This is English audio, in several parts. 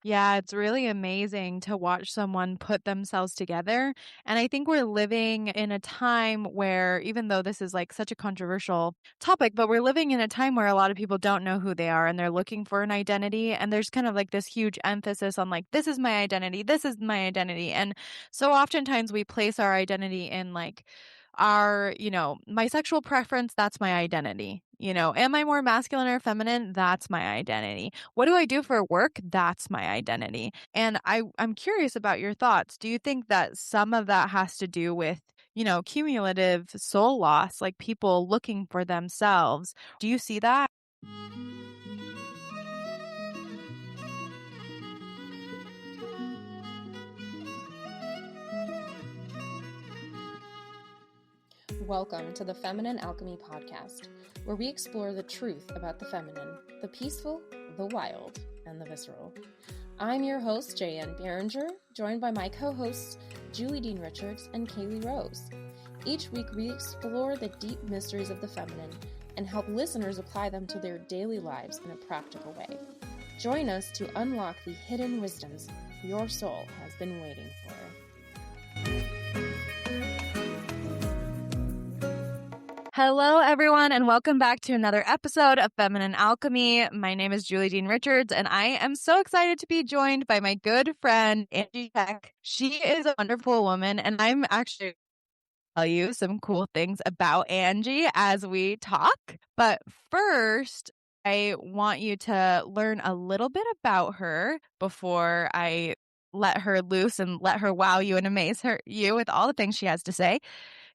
Yeah, it's really amazing to watch someone put themselves together. And I think we're living in a time where, even though this is like such a controversial topic, but we're living in a time where a lot of people don't know who they are and they're looking for an identity. And there's kind of like this huge emphasis on like, this is my identity, this is my identity. And so oftentimes we place our identity in like, my sexual preference, that's my identity. Am I more masculine or feminine? That's my identity. What do I do for work? That's my identity. And I'm curious about your thoughts. Do you think that some of that has to do with, cumulative soul loss, like people looking for themselves? Do you see that? Welcome to the Feminine Alchemy podcast, where we explore the truth about the feminine, the peaceful, the wild, and the visceral. I'm your host, J.N. Behringer, joined by my co-hosts, Julie Dean Richards and Kaylee Rose. Each week, we explore the deep mysteries of the feminine and help listeners apply them to their daily lives in a practical way. Join us to unlock the hidden wisdoms your soul has been waiting for. Hello, everyone, and welcome back to another episode of Feminine Alchemy. My name is Julie Dean Richards, and I am so excited to be joined by my good friend, Angie Chek. She is a wonderful woman, and I'm actually tell you some cool things about Angie as we talk. But first, I want you to learn a little bit about her before I let her loose and let her wow you and amaze you with all the things she has to say.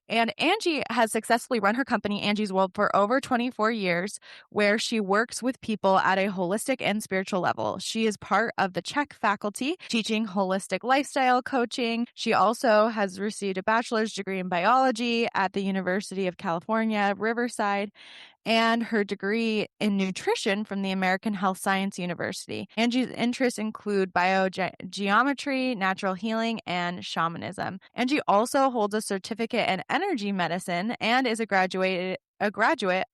And Angie has successfully run her company, Angie's World, for over 24 years, where she works with people at a holistic and spiritual level. She is part of the Chek faculty, teaching holistic lifestyle coaching. She also has received a bachelor's degree in biology at the University of California, Riverside, and her degree in nutrition from the American Health Science University. Angie's interests include biogeometry, natural healing, and shamanism. Angie also holds a certificate in energy medicine and is a graduate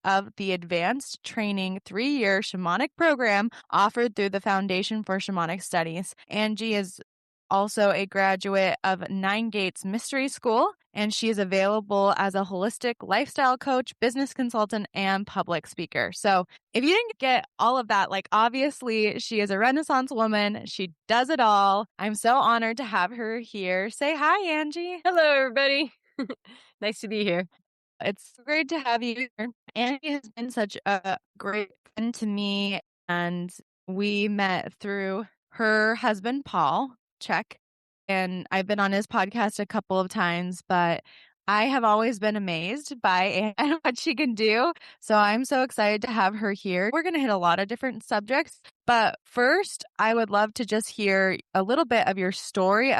of the Advanced Training 3-year shamanic program offered through the Foundation for Shamanic Studies. Angie is also a graduate of Nine Gates Mystery School, and she is available as a holistic lifestyle coach, business consultant, and public speaker. So if you didn't get all of that, like obviously she is a Renaissance woman. She does it all. I'm so honored to have her here. Say hi, Angie. Hello, everybody. Nice to be here. It's great to have you here. Angie has been such a great friend to me, and we met through her husband, Paul Chek, and I've been on his podcast a couple of times, but I have always been amazed by Anne and what she can do. So I'm so excited to have her here. We're going to hit a lot of different subjects, but first, I would love to just hear a little bit of your story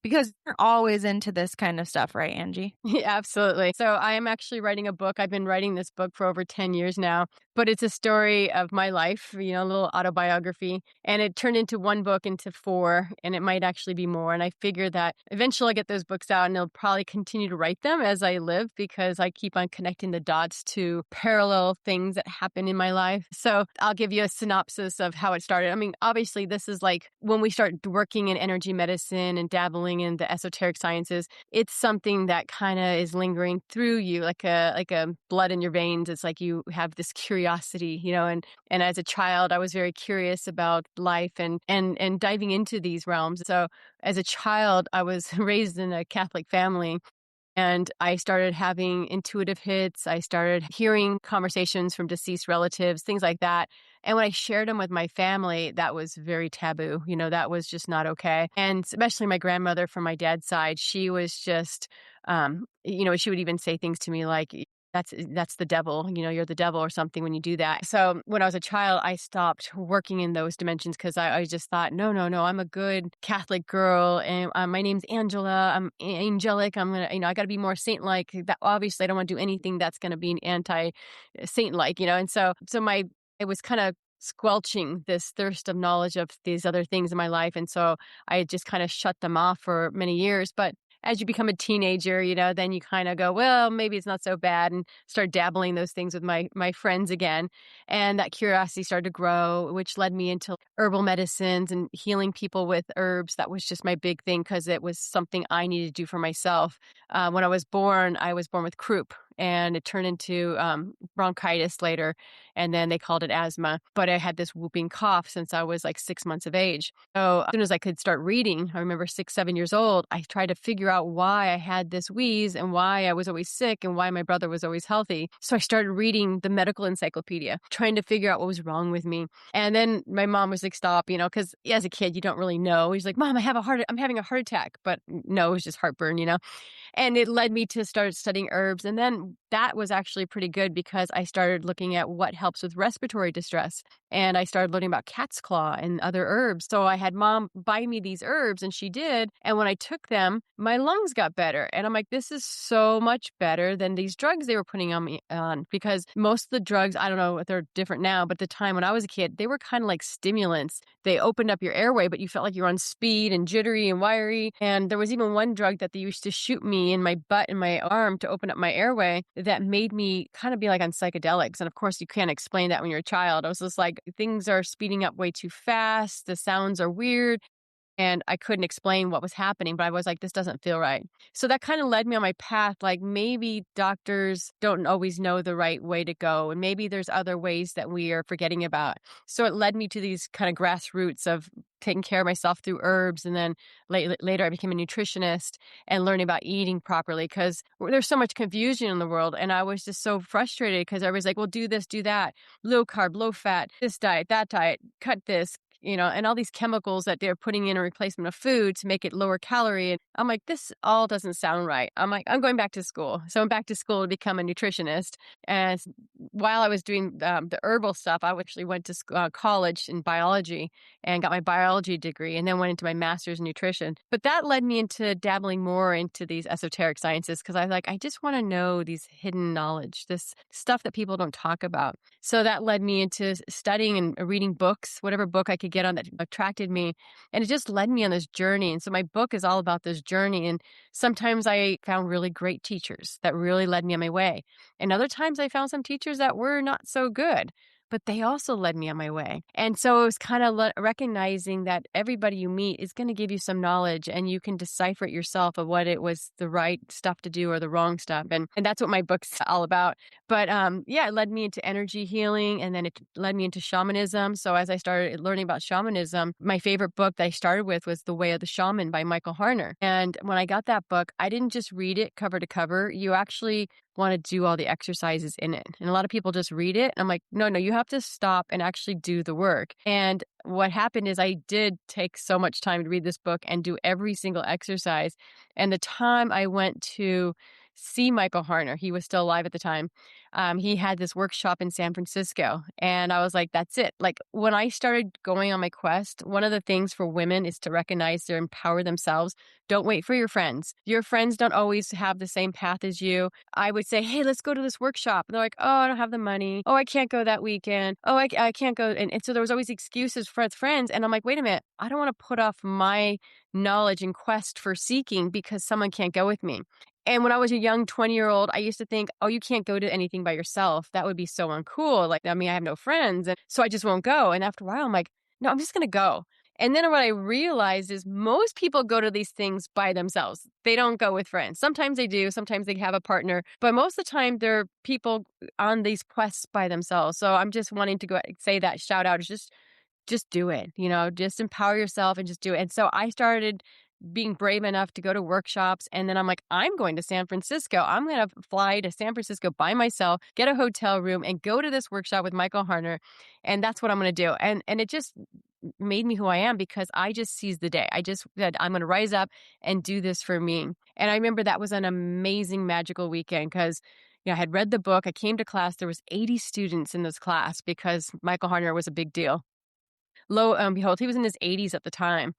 because you're always into this kind of stuff, right, Angie? Yeah, absolutely. So I am actually writing a book. I've been writing this book for over 10 years now, but it's a story of my life, a little autobiography, and it turned into one book into 4, and it might actually be more. And I figure that eventually I'll get those books out and I'll probably continue to write them as I live because I keep on connecting the dots to parallel things that happen in my life. So I'll give you a synopsis of how it started. I mean, obviously, this is like when we start working in energy medicine and dabbling in the esoteric sciences, it's something that kind of is lingering through you like a blood in your veins. It's like you have this curiosity, and as a child, I was very curious about life and diving into these realms. So as a child, I was raised in a Catholic family. And I started having intuitive hits. I started hearing conversations from deceased relatives, things like that. And when I shared them with my family, that was very taboo. That was just not okay. And especially my grandmother from my dad's side, she was just, she would even say things to me like, that's the devil, you're the devil or something when you do that. So when I was a child, I stopped working in those dimensions because I just thought, no, I'm a good Catholic girl and my name's Angela. I'm angelic. I'm going to, I got to be more saint-like. That, obviously, I don't want to do anything that's going to be anti-saint-like, And so it was kind of squelching this thirst of knowledge of these other things in my life. And so I just kind of shut them off for many years. But as you become a teenager, then you kind of go, well, maybe it's not so bad, and start dabbling those things with my friends again. And that curiosity started to grow, which led me into herbal medicines and healing people with herbs. That was just my big thing because it was something I needed to do for myself. When I was born with croup, and it turned into bronchitis later, and then they called it asthma. But I had this whooping cough since I was like 6 months of age. So as soon as I could start reading, I remember 6, 7 years old, I tried to figure out why I had this wheeze and why I was always sick and why my brother was always healthy. So I started reading the medical encyclopedia, trying to figure out what was wrong with me. And then my mom was like, stop, because as a kid, you don't really know. He's like, Mom, I'm having a heart attack. But no, it was just heartburn, And it led me to start studying herbs. And then that was actually pretty good because I started looking at what helps with respiratory distress. And I started learning about cat's claw and other herbs. So I had Mom buy me these herbs, and she did. And when I took them, my lungs got better. And I'm like, this is so much better than these drugs they were putting on me because most of the drugs, I don't know if they're different now, but at the time when I was a kid, they were kind of like stimulants. They opened up your airway, but you felt like you were on speed and jittery and wiry. And there was even one drug that they used to shoot me in my butt and my arm to open up my airway that made me kind of be like on psychedelics. And of course, you can't explain that when you're a child. I was just like, things are speeding up way too fast. The sounds are weird. And I couldn't explain what was happening, but I was like, this doesn't feel right. So that kind of led me on my path. Like maybe doctors don't always know the right way to go. And maybe there's other ways that we are forgetting about. So it led me to these kind of grassroots of taking care of myself through herbs. And then later I became a nutritionist and learning about eating properly because there's so much confusion in the world. And I was just so frustrated because everybody's like, well, do this, do that, low carb, low fat, this diet, that diet, cut this, and all these chemicals that they're putting in a replacement of food to make it lower calorie. And I'm like, this all doesn't sound right. I'm like, I'm going back to school. So I'm back to school to become a nutritionist. And while I was doing the herbal stuff, I actually went to college in biology and got my biology degree and then went into my master's in nutrition. But that led me into dabbling more into these esoteric sciences because I was like, I just want to know these hidden knowledge, this stuff that people don't talk about. So that led me into studying and reading books, whatever book I could get on that attracted me. And it just led me on this journey. And so my book is all about this journey. And sometimes I found really great teachers that really led me on my way. And other times I found some teachers that were not so good, but they also led me on my way. And so it was kind of recognizing that everybody you meet is going to give you some knowledge and you can decipher it yourself of what it was the right stuff to do or the wrong stuff. And that's what my book's all about. But it led me into energy healing, and then it led me into shamanism. So as I started learning about shamanism, my favorite book that I started with was The Way of the Shaman by Michael Harner. And when I got that book, I didn't just read it cover to cover. You actually want to do all the exercises in it. And a lot of people just read it. And I'm like, no, you have to stop and actually do the work. And what happened is I did take so much time to read this book and do every single exercise. And the time I went to see Michael Harner, he was still alive at the time. He had this workshop in San Francisco. And I was like, that's it. Like when I started going on my quest, one of the things for women is to recognize they empower themselves. Don't wait for your friends. Your friends don't always have the same path as you. I would say, hey, let's go to this workshop. And they're like, oh, I don't have the money. Oh, I can't go that weekend. Oh, I can't go. And so there was always excuses for friends. And I'm like, wait a minute. I don't want to put off my knowledge and quest for seeking because someone can't go with me. And when I was a young 20-year-old, I used to think, oh, you can't go to anything by yourself. That would be so uncool. Like, I have no friends. And so I just won't go. And after a while, I'm like, no, I'm just going to go. And then what I realized is most people go to these things by themselves. They don't go with friends. Sometimes they do. Sometimes they have a partner. But most of the time, they're people on these quests by themselves. So I'm just wanting to go say that shout out is just do it. Just empower yourself and just do it. And so I started being brave enough to go to workshops. And then I'm like, I'm going to San Francisco. I'm going to fly to San Francisco by myself, get a hotel room and go to this workshop with Michael Harner. And that's what I'm going to do. And it just made me who I am because I just seized the day. I just said, I'm going to rise up and do this for me. And I remember that was an amazing, magical weekend because I had read the book. I came to class. There was 80 students in this class because Michael Harner was a big deal. Lo and behold, he was in his 80s at the time.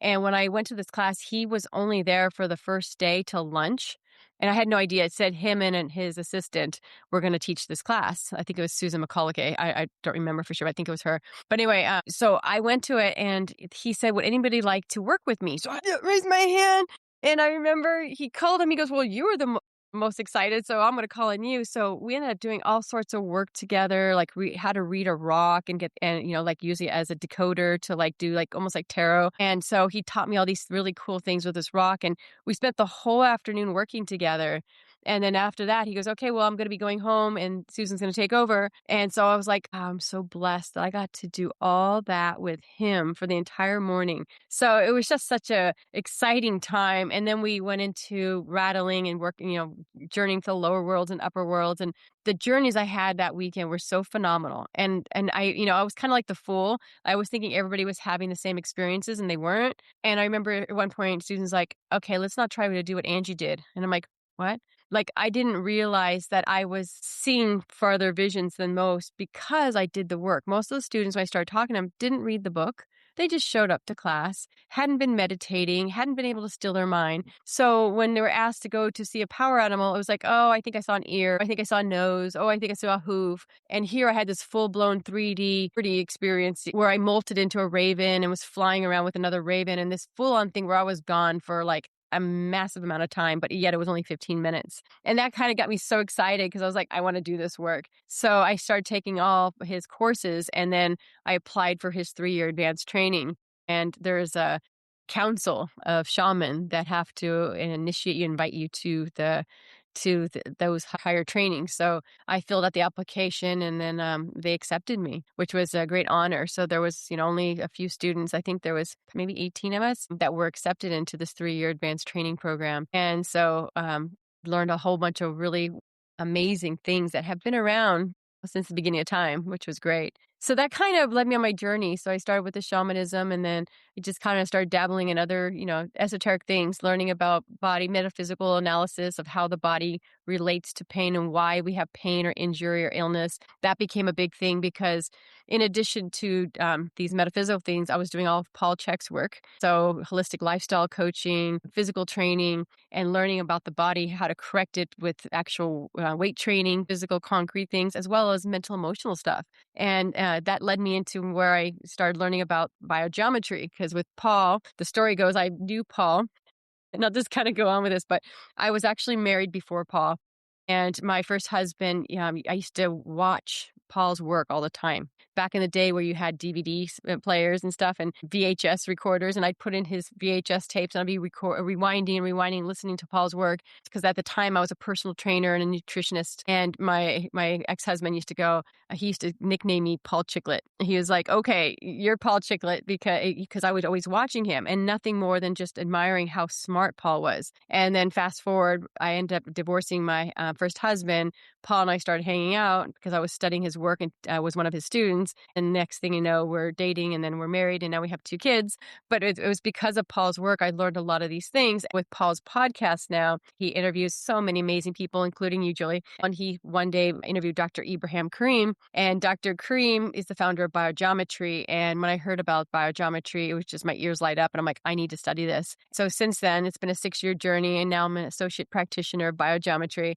And when I went to this class, he was only there for the first day till lunch. And I had no idea. It said him and his assistant were going to teach this class. I think it was Susan McCullough. I don't remember for sure. I think it was her. But anyway, so I went to it and he said, would anybody like to work with me? So I raised my hand. And I remember he called him. He goes, "Well, you were the most excited, so I'm going to call on you." So we ended up doing all sorts of work together, like how to read a rock and like use it as a decoder to like do like almost like tarot. And so he taught me all these really cool things with this rock, and we spent the whole afternoon working together. And then after that, he goes, "Okay, well, I'm going to be going home and Susan's going to take over." And so I was like, I'm so blessed that I got to do all that with him for the entire morning. So it was just such a exciting time. And then we went into rattling and working, journeying to the lower worlds and upper worlds. And the journeys I had that weekend were so phenomenal. And I was kind of like the fool. I was thinking everybody was having the same experiences and they weren't. And I remember at one point, Susan's like, "Okay, let's not try to do what Angie did." And I'm like, "What?" Like, I didn't realize that I was seeing farther visions than most because I did the work. Most of the students, when I started talking to them, didn't read the book. They just showed up to class, hadn't been meditating, hadn't been able to still their mind. So when they were asked to go to see a power animal, it was like, "Oh, I think I saw an ear. I think I saw a nose. Oh, I think I saw a hoof." And here I had this full-blown 3D pretty experience where I molted into a raven and was flying around with another raven, and this full-on thing where I was gone for like a massive amount of time, but yet it was only 15 minutes. And that kind of got me so excited because I was like, I want to do this work. So I started taking all his courses, and then I applied for his 3-year advanced training. And there's a council of shaman that have to initiate you, invite you to those higher trainings. So I filled out the application, and then they accepted me, which was a great honor. So there was, only a few students. I think there was maybe 18 of us that were accepted into this 3-year advanced training program. And so learned a whole bunch of really amazing things that have been around since the beginning of time, which was great. So that kind of led me on my journey. So I started with the shamanism, and then I just kind of started dabbling in other, esoteric things, learning about body metaphysical analysis of how the body relates to pain and why we have pain or injury or illness. That became a big thing because in addition to these metaphysical things, I was doing all of Paul Chek's work. So holistic lifestyle coaching, physical training, and learning about the body, how to correct it with actual weight training, physical concrete things, as well as mental emotional stuff. And that led me into where I started learning about biogeometry, because with Paul, the story goes, I knew Paul, and I'll just kind of go on with this, but I was actually married before Paul. And my first husband, I used to watch Paul's work all the time. Back in the day where you had DVD players and stuff and VHS recorders, and I'd put in his VHS tapes and I'd be rewinding, listening to Paul's work. Because at the time I was a personal trainer and a nutritionist, and my ex-husband used to go, he used to nickname me Paul Chiclet. He was like, "Okay, you're Paul Chiclet," because I was always watching him and nothing more than just admiring how smart Paul was. And then fast forward, I ended up divorcing my first husband. Paul and I started hanging out because I was studying his work and was one of his students. And next thing you know, we're dating, and then we're married, and now we have 2 kids. But it was because of Paul's work, I learned a lot of these things. With Paul's podcast now, he interviews so many amazing people, including you, Julie. And he one day interviewed Dr. Ibrahim Karim, and Dr. Karim is the founder of Biogeometry. And when I heard about Biogeometry, it was just my ears light up, and I'm like, I need to study this. So since then, it's been a 6-year journey, and now I'm an associate practitioner of Biogeometry.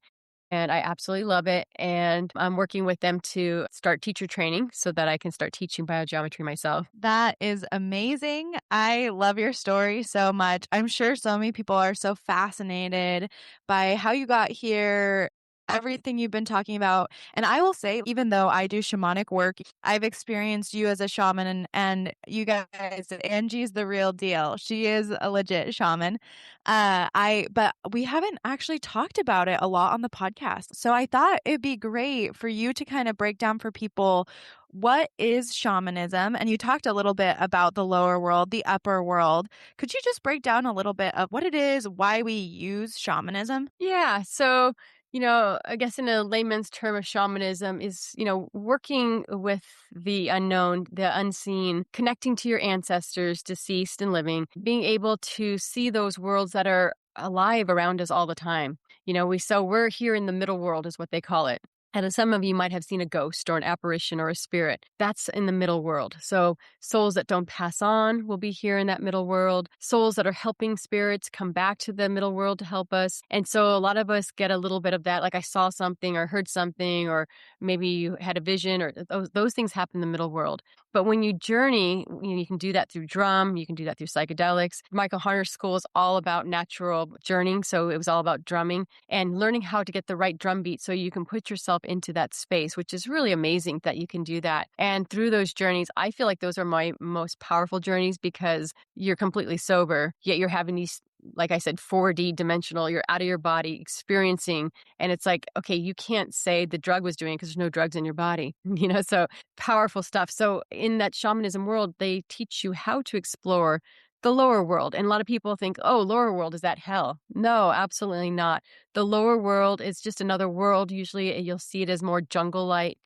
And I absolutely love it. And I'm working with them to start teacher training so that I can start teaching biogeometry myself. That is amazing. I love your story so much. I'm sure so many people are so fascinated by how you got here, everything you've been talking about. And I will say, even though I do shamanic work, I've experienced you as a shaman, and you guys, Angie's the real deal. She is a legit shaman. But we haven't actually talked about it a lot on the podcast. So I thought it'd be great for you to kind of break down for people, what is shamanism? And you talked a little bit about the lower world, the upper world. Could you just break down a little bit of what it is, why we use shamanism? Yeah. So, I guess in a layman's term of shamanism is, working with the unknown, the unseen, connecting to your ancestors, deceased and living, being able to see those worlds that are alive around us all the time. We're here in the middle world is what they call it. And some of you might have seen a ghost or an apparition or a spirit. That's in the middle world. So souls that don't pass on will be here in that middle world. Souls that are helping spirits come back to the middle world to help us. And so a lot of us get a little bit of that, like I saw something or heard something, or maybe you had a vision, or those things happen in the middle world. But when you journey, you can do that through drum, you can do that through psychedelics. Michael Harner's school is all about natural journeying. So it was all about drumming and learning how to get the right drum beat so you can put yourself into that space, which is really amazing that you can do that. And through those journeys, I feel like those are my most powerful journeys because you're completely sober, yet you're having these, like I said, 4D dimensional, you're out of your body experiencing. And it's like, okay, you can't say the drug was doing it because there's no drugs in your body, so powerful stuff. So in that shamanism world, they teach you how to explore the lower world. And a lot of people think, oh, lower world, is that hell? No, absolutely not. The lower world is just another world. Usually you'll see it as more jungle-like.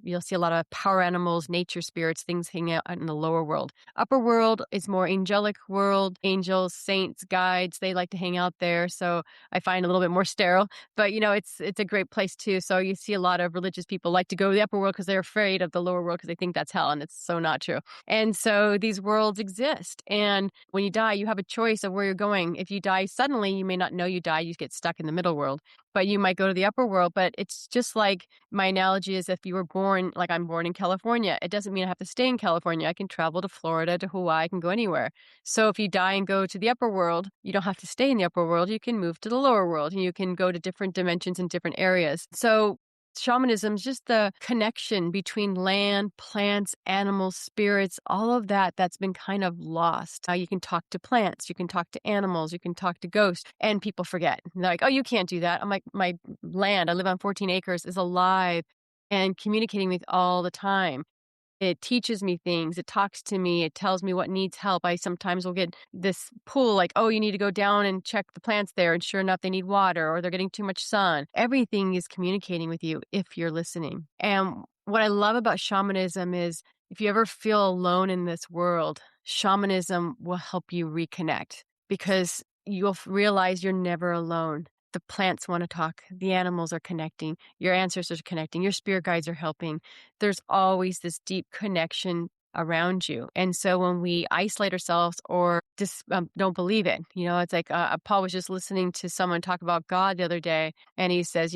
You'll see a lot of power animals, nature spirits, things hanging out in the lower world. Upper world is more angelic world, angels, saints, guides. They like to hang out there. So I find a little bit more sterile, but it's a great place too. So you see a lot of religious people like to go to the upper world because they're afraid of the lower world because they think that's hell, and it's so not true. And so these worlds exist. And when you die, you have a choice of where you're going. If you die suddenly, you may not know you died. You get stuck in the middle world. But you might go to the upper world. But it's just like my analogy is if you were born, like I'm born in California, it doesn't mean I have to stay in California. I can travel to Florida, to Hawaii, I can go anywhere. So if you die and go to the upper world, you don't have to stay in the upper world. You can move to the lower world and you can go to different dimensions in different areas. So shamanism is just the connection between land, plants, animals, spirits, all of that's been kind of lost. You can talk to plants, you can talk to animals, you can talk to ghosts, and people forget. They're like, oh, you can't do that. I'm like, my land, I live on 14 acres, is alive and communicating with all the time. It teaches me things. It talks to me. It tells me what needs help. I sometimes will get this pull like, oh, you need to go down and check the plants there. And sure enough, they need water or they're getting too much sun. Everything is communicating with you if you're listening. And what I love about shamanism is if you ever feel alone in this world, shamanism will help you reconnect because you'll realize you're never alone. The plants want to talk. The animals are connecting. Your ancestors are connecting. Your spirit guides are helping. There's always this deep connection around you. And so when we isolate ourselves or just don't believe it, it's like Paul was just listening to someone talk about God the other day. And he says,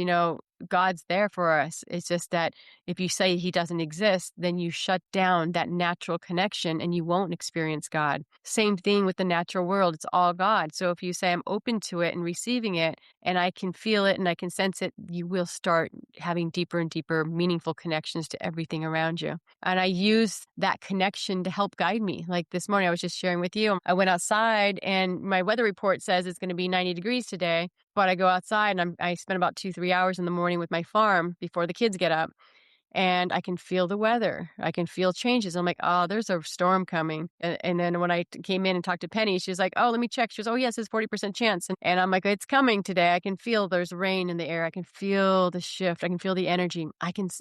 God's there for us. It's just that if you say he doesn't exist, then you shut down that natural connection and you won't experience God. Same thing with the natural world. It's all God. So if you say I'm open to it and receiving it and I can feel it and I can sense it, you will start having deeper and deeper meaningful connections to everything around you. And I use that connection to help guide me. Like this morning, I was just sharing with you, I went outside and my weather report says it's going to be 90 degrees today. But I go outside and I spend about 2-3 hours in the morning with my farm before the kids get up. And I can feel the weather. I can feel changes. I'm like, oh, there's a storm coming. And then when I came in and talked to Penny, she's like, oh, let me check. She goes, oh, yes, it's 40% chance. And I'm like, it's coming today. I can feel there's rain in the air. I can feel the shift. I can feel the energy.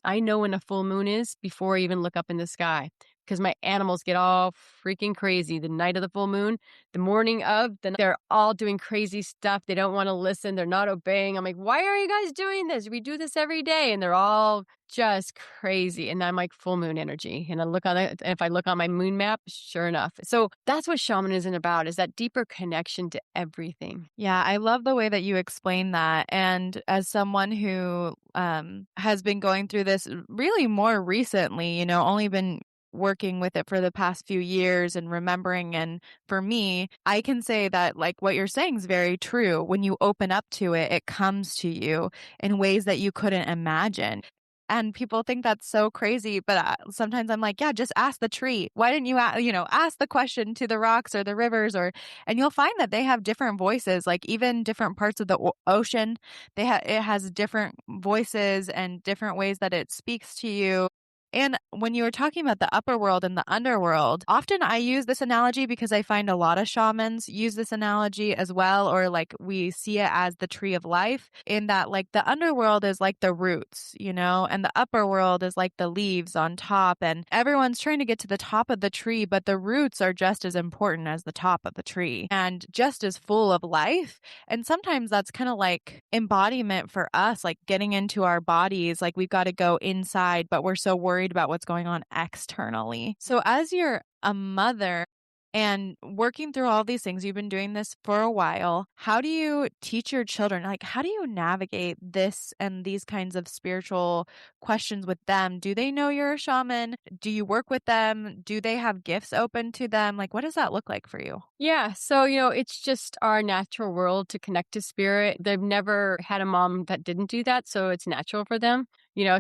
I know when a full moon is before I even look up in the sky. Because my animals get all freaking crazy the night of the full moon, the morning of, they're all doing crazy stuff. They don't want to listen. They're not obeying. I'm like, why are you guys doing this? We do this every day. And they're all just crazy. And I'm like full moon energy. And I look on it. If I look on my moon map, sure enough. So that's what shamanism is about, is that deeper connection to everything. Yeah, I love the way that you explain that. And as someone who has been going through this really more recently, only been working with it for the past few years and remembering. And for me, I can say that like what you're saying is very true. When you open up to it, it comes to you in ways that you couldn't imagine. And people think that's so crazy, but sometimes I'm like, yeah, just ask the tree. Why didn't you, ask the question to the rocks or the rivers, and you'll find that they have different voices. Like even different parts of the ocean, it has different voices and different ways that it speaks to you. And when you were talking about the upper world and the underworld, often I use this analogy because I find a lot of shamans use this analogy as well, or like we see it as the tree of life, in that like the underworld is like the roots, and the upper world is like the leaves on top, and everyone's trying to get to the top of the tree, but the roots are just as important as the top of the tree and just as full of life. And sometimes that's kind of like embodiment for us, like getting into our bodies, like we've got to go inside, but we're so worried about what's going on externally. So as you're a mother, And working through all these things, you've been doing this for a while. How do you teach your children? Like, how do you navigate this and these kinds of spiritual questions with them? Do they know you're a shaman? Do you work with them? Do they have gifts open to them? Like, what does that look like for you? Yeah. So, it's just our natural world to connect to spirit. They've never had a mom that didn't do that. So it's natural for them.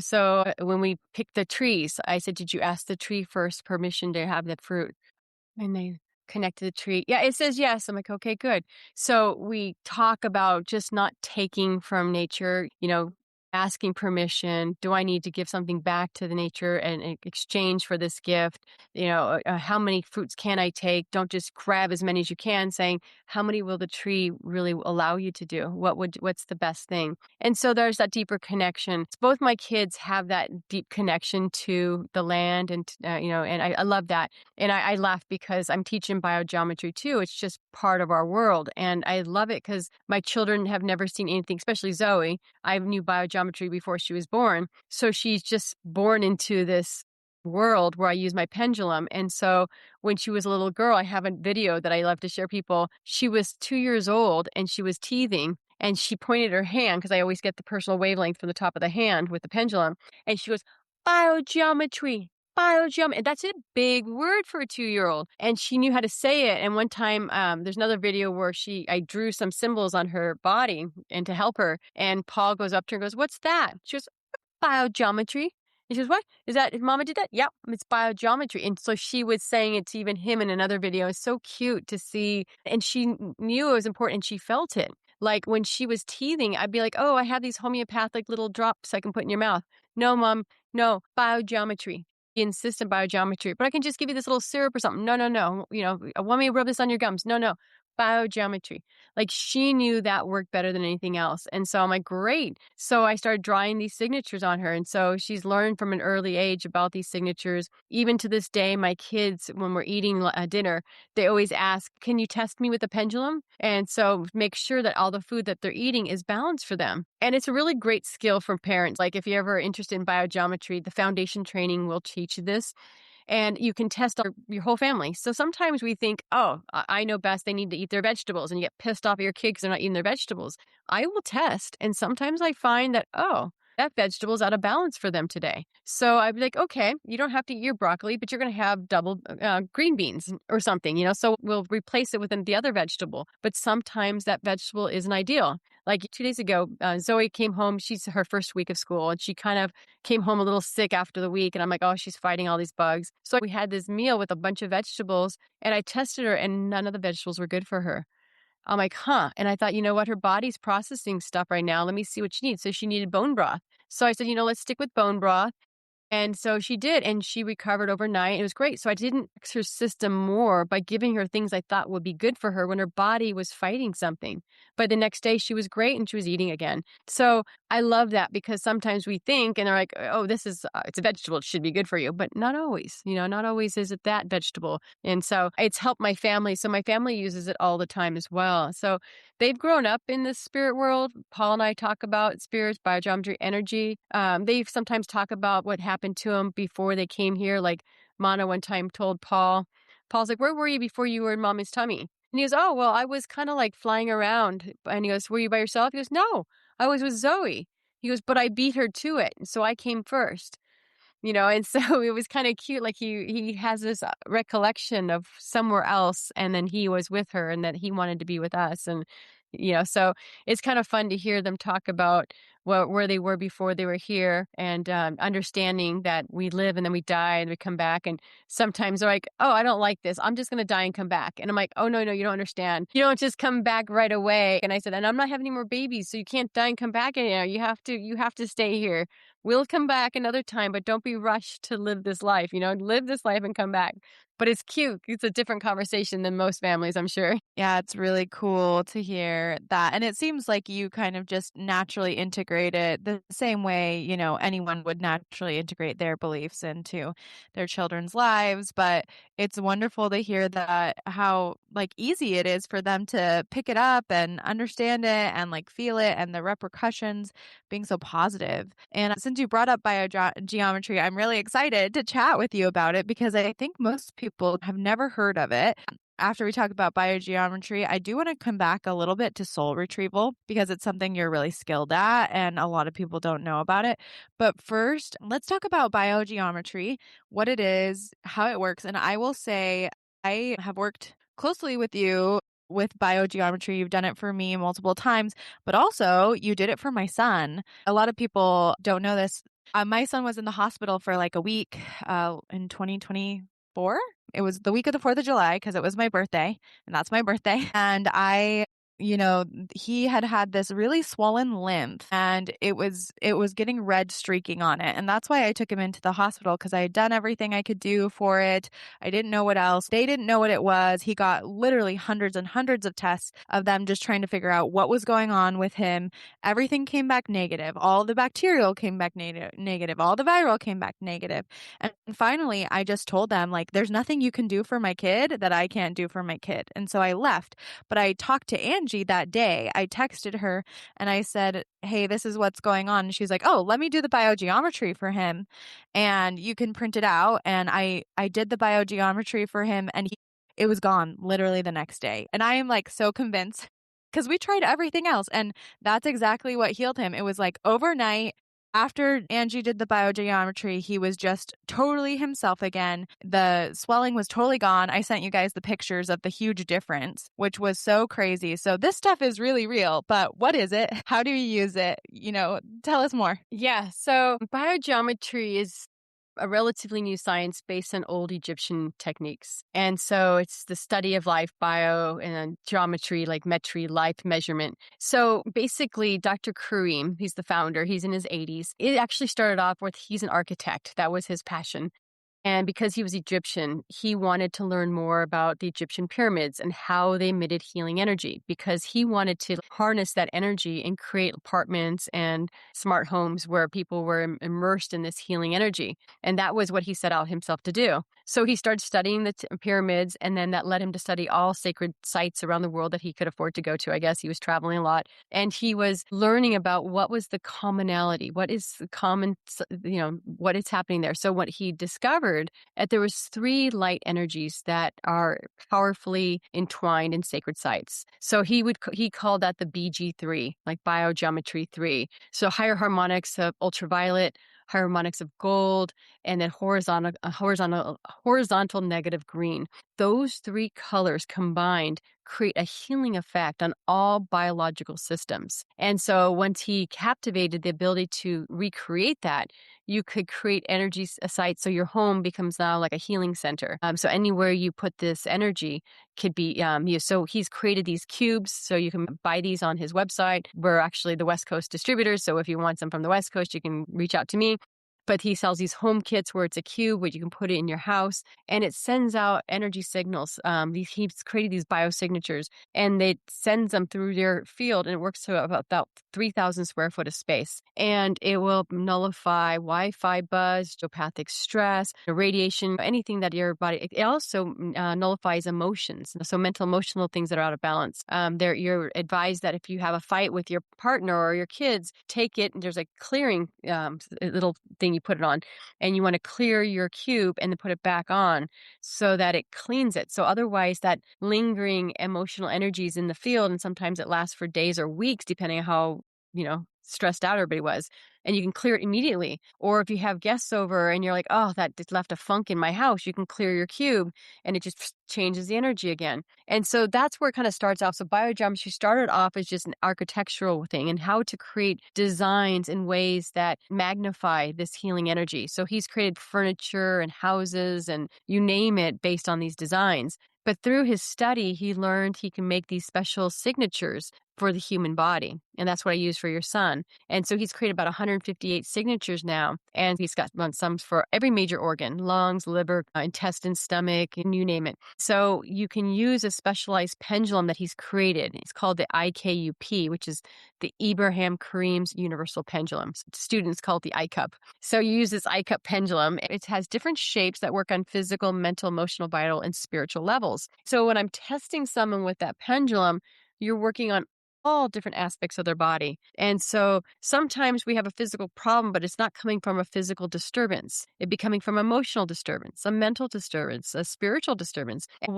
So when we picked the trees, I said, did you ask the tree first permission to have the fruit? And they connect to the tree. Yeah, it says yes. I'm like, okay, good. So we talk about just not taking from nature, asking permission. Do I need to give something back to the nature in exchange for this gift? How many fruits can I take? Don't just grab as many as you can, saying, how many will the tree really allow you to do? What's the best thing? And so there's that deeper connection. Both my kids have that deep connection to the land and I love that. And I laugh because I'm teaching biogeometry too. It's just part of our world. And I love it because my children have never seen anything, especially Zoe. I knew biogeometry before she was born. So she's just born into this world where I use my pendulum. And so when she was a little girl, I have a video that I love to share people. She was 2 years old and she was teething. And she pointed her hand, because I always get the personal wavelength from the top of the hand with the pendulum. And she goes, biogeometry. Biogeometry. And that's a big word for a 2-year-old. And she knew how to say it. And one time, there's another video where I drew some symbols on her body and to help her. And Paul goes up to her and goes, what's that? She goes, biogeometry. He says, what? Is that, Mama did that? Yeah, it's biogeometry. And so she was saying it to even him in another video. It's so cute to see. And she knew it was important and she felt it. Like when she was teething, I'd be like, oh, I have these homeopathic little drops I can put in your mouth. No, Mom, no, biogeometry. He insists on biogeometry, but I can just give you this little syrup or something. No, no, no. Want me to rub this on your gums? No, no. Biogeometry. Like she knew that worked better than anything else. And so I'm like, great. So I started drawing these signatures on her. And so she's learned from an early age about these signatures. Even to this day, my kids, when we're eating dinner, they always ask, can you test me with a pendulum? And so make sure that all the food that they're eating is balanced for them. And it's a really great skill for parents. Like if you're ever interested in biogeometry, the foundation training will teach you this. And you can test your whole family. So sometimes we think, oh, I know best. They need to eat their vegetables. And you get pissed off at your kid because they're not eating their vegetables. I will test. And sometimes I find that, oh, that vegetable is out of balance for them today. So I'd be like, okay, you don't have to eat your broccoli, but you're going to have double green beans or something, so we'll replace it with the other vegetable. But sometimes that vegetable isn't ideal. Like 2 days ago, Zoe came home. She's her first week of school and she kind of came home a little sick after the week. And I'm like, oh, she's fighting all these bugs. So we had this meal with a bunch of vegetables and I tested her and none of the vegetables were good for her. I'm like, huh. And I thought, you know what? Her body's processing stuff right now. Let me see what she needs. So she needed bone broth. So I said, let's stick with bone broth. And so she did, and she recovered overnight. It was great. So I didn't fix her system more by giving her things I thought would be good for her when her body was fighting something. But the next day she was great and she was eating again. So I love that because sometimes we think and they're like, oh, this is, it's a vegetable. It should be good for you. But not always, not always is it that vegetable. And so it's helped my family. So my family uses it all the time as well. So they've grown up in the spirit world. Paul and I talk about spirits, biogeometry, energy. They sometimes talk about what happened to them before they came here. Like Mana one time told Paul's like, where were you before you were in Mommy's tummy? And he goes, oh, well, I was kind of like flying around. And he goes, were you by yourself? He goes, no, I was with Zoe. He goes, but I beat her to it. And so I came first. And so it was kind of cute. Like he has this recollection of somewhere else and then he was with her and that he wanted to be with us. And, so it's kind of fun to hear them talk about where they were before they were here and understanding that we live and then we die and we come back. And sometimes they're like, oh, I don't like this. I'm just going to die and come back. And I'm like, oh, no, you don't understand. You don't just come back right away. And I said, and I'm not having any more babies. So you can't die and come back. You have to stay here. We'll come back another time, but don't be rushed to live this life, live this life and come back. But it's cute. It's a different conversation than most families, I'm sure. Yeah, it's really cool to hear that. And it seems like you kind of just naturally integrate it the same way, anyone would naturally integrate their beliefs into their children's lives. But it's wonderful to hear that how easy it is for them to pick it up and understand it and feel it and the repercussions being so positive. And since you brought up biogeometry, I'm really excited to chat with you about it because I think most people have never heard of it. after we talk about biogeometry, I do want to come back a little bit to soul retrieval because it's something you're really skilled at and a lot of people don't know about it. But first, let's talk about biogeometry, what it is, how it works. And I will say I have worked closely with you with biogeometry. You've done it for me multiple times, but also you did it for my son. A lot of people don't know this. My son was in the hospital for like a week in 2024. It was the week of the 4th of July because it was my birthday, and that's my birthday. And he had this really swollen lymph, and it was getting red streaking on it. And that's why I took him into the hospital, because I had done everything I could do for it. I didn't know what else. They didn't know what it was. He got literally hundreds and hundreds of tests of them just trying to figure out what was going on with him. Everything came back negative. All the bacterial came back negative. All the viral came back negative. And finally, I just told them, like, there's nothing you can do for my kid that I can't do for my kid. And so I left. But I talked to Angie that day. I texted her and I said, hey, this is what's going on. And she's like, oh, let me do the biogeometry for him and you can print it out. And I did the biogeometry for him, and it was gone literally the next day. And I am like so convinced, because we tried everything else, and that's exactly what healed him. It was like overnight. After Angie did the biogeometry, he was just totally himself again. The swelling was totally gone. I sent you guys the pictures of the huge difference, which was so crazy. So this stuff is really real, but what is it? How do you use it? Tell us more. Yeah. So biogeometry is a relatively new science based on old Egyptian techniques. And so it's the study of life, bio, and geometry, like metry, life measurement. So basically, Dr. Kareem, he's the founder, he's in his 80s. It actually started off with, he's an architect. That was his passion. And because he was Egyptian, he wanted to learn more about the Egyptian pyramids and how they emitted healing energy, because he wanted to harness that energy and create apartments and smart homes where people were immersed in this healing energy. And that was what he set out himself to do. So he started studying the pyramids, and then that led him to study all sacred sites around the world that he could afford to go to. I guess he was traveling a lot, and he was learning about what was the commonality, what is the common, what is happening there. So what he discovered, that there was 3 light energies that are powerfully entwined in sacred sites. So he called that the BG3, like biogeometry 3. So higher harmonics of ultraviolet, harmonics of gold, and then horizontal negative green. Those 3 colors combined create a healing effect on all biological systems. And so once he captivated the ability to recreate that, you could create energy sites. So your home becomes now like a healing center. So anywhere you put this energy could be used. So he's created these cubes. So you can buy these on his website. We're actually the West Coast distributors. So if you want some from the West Coast, you can reach out to me. But he sells these home kits where it's a cube, where you can put it in your house, and it sends out energy signals. He's created these biosignatures, and it sends them through your field, and it works to about 3,000 square foot of space. And it will nullify Wi-Fi buzz, geopathic stress, radiation, anything that your body. It also nullifies emotions, so mental, emotional things that are out of balance. You're advised that if you have a fight with your partner or your kids, take it. And there's a clearing little thing you put it on, and you want to clear your cube and then put it back on so that it cleans it. So otherwise that lingering emotional energy is in the field, and sometimes it lasts for days or weeks depending on how stressed out everybody was, and you can clear it immediately. Or if you have guests over and you're like, oh, that just left a funk in my house, you can clear your cube and it just changes the energy again. And so that's where it kind of starts off. So biogeometry started off as just an architectural thing, and how to create designs in ways that magnify this healing energy. So he's created furniture and houses and you name it based on these designs. But through his study, he learned he can make these special signatures for the human body. And that's what I use for your son. And so he's created about 158 signatures now. And he's got some for every major organ: lungs, liver, intestine, stomach, and you name it. So you can use a specialized pendulum that he's created. It's called the IKUP, which is the Ibrahim Kareem's Universal Pendulum. Students call it the iCup. So you use this iCup pendulum. It has different shapes that work on physical, mental, emotional, vital, and spiritual levels. So when I'm testing someone with that pendulum, you're working on all different aspects of their body. And so sometimes we have a physical problem, but it's not coming from a physical disturbance. It'd be coming from emotional disturbance, a mental disturbance, a spiritual disturbance. And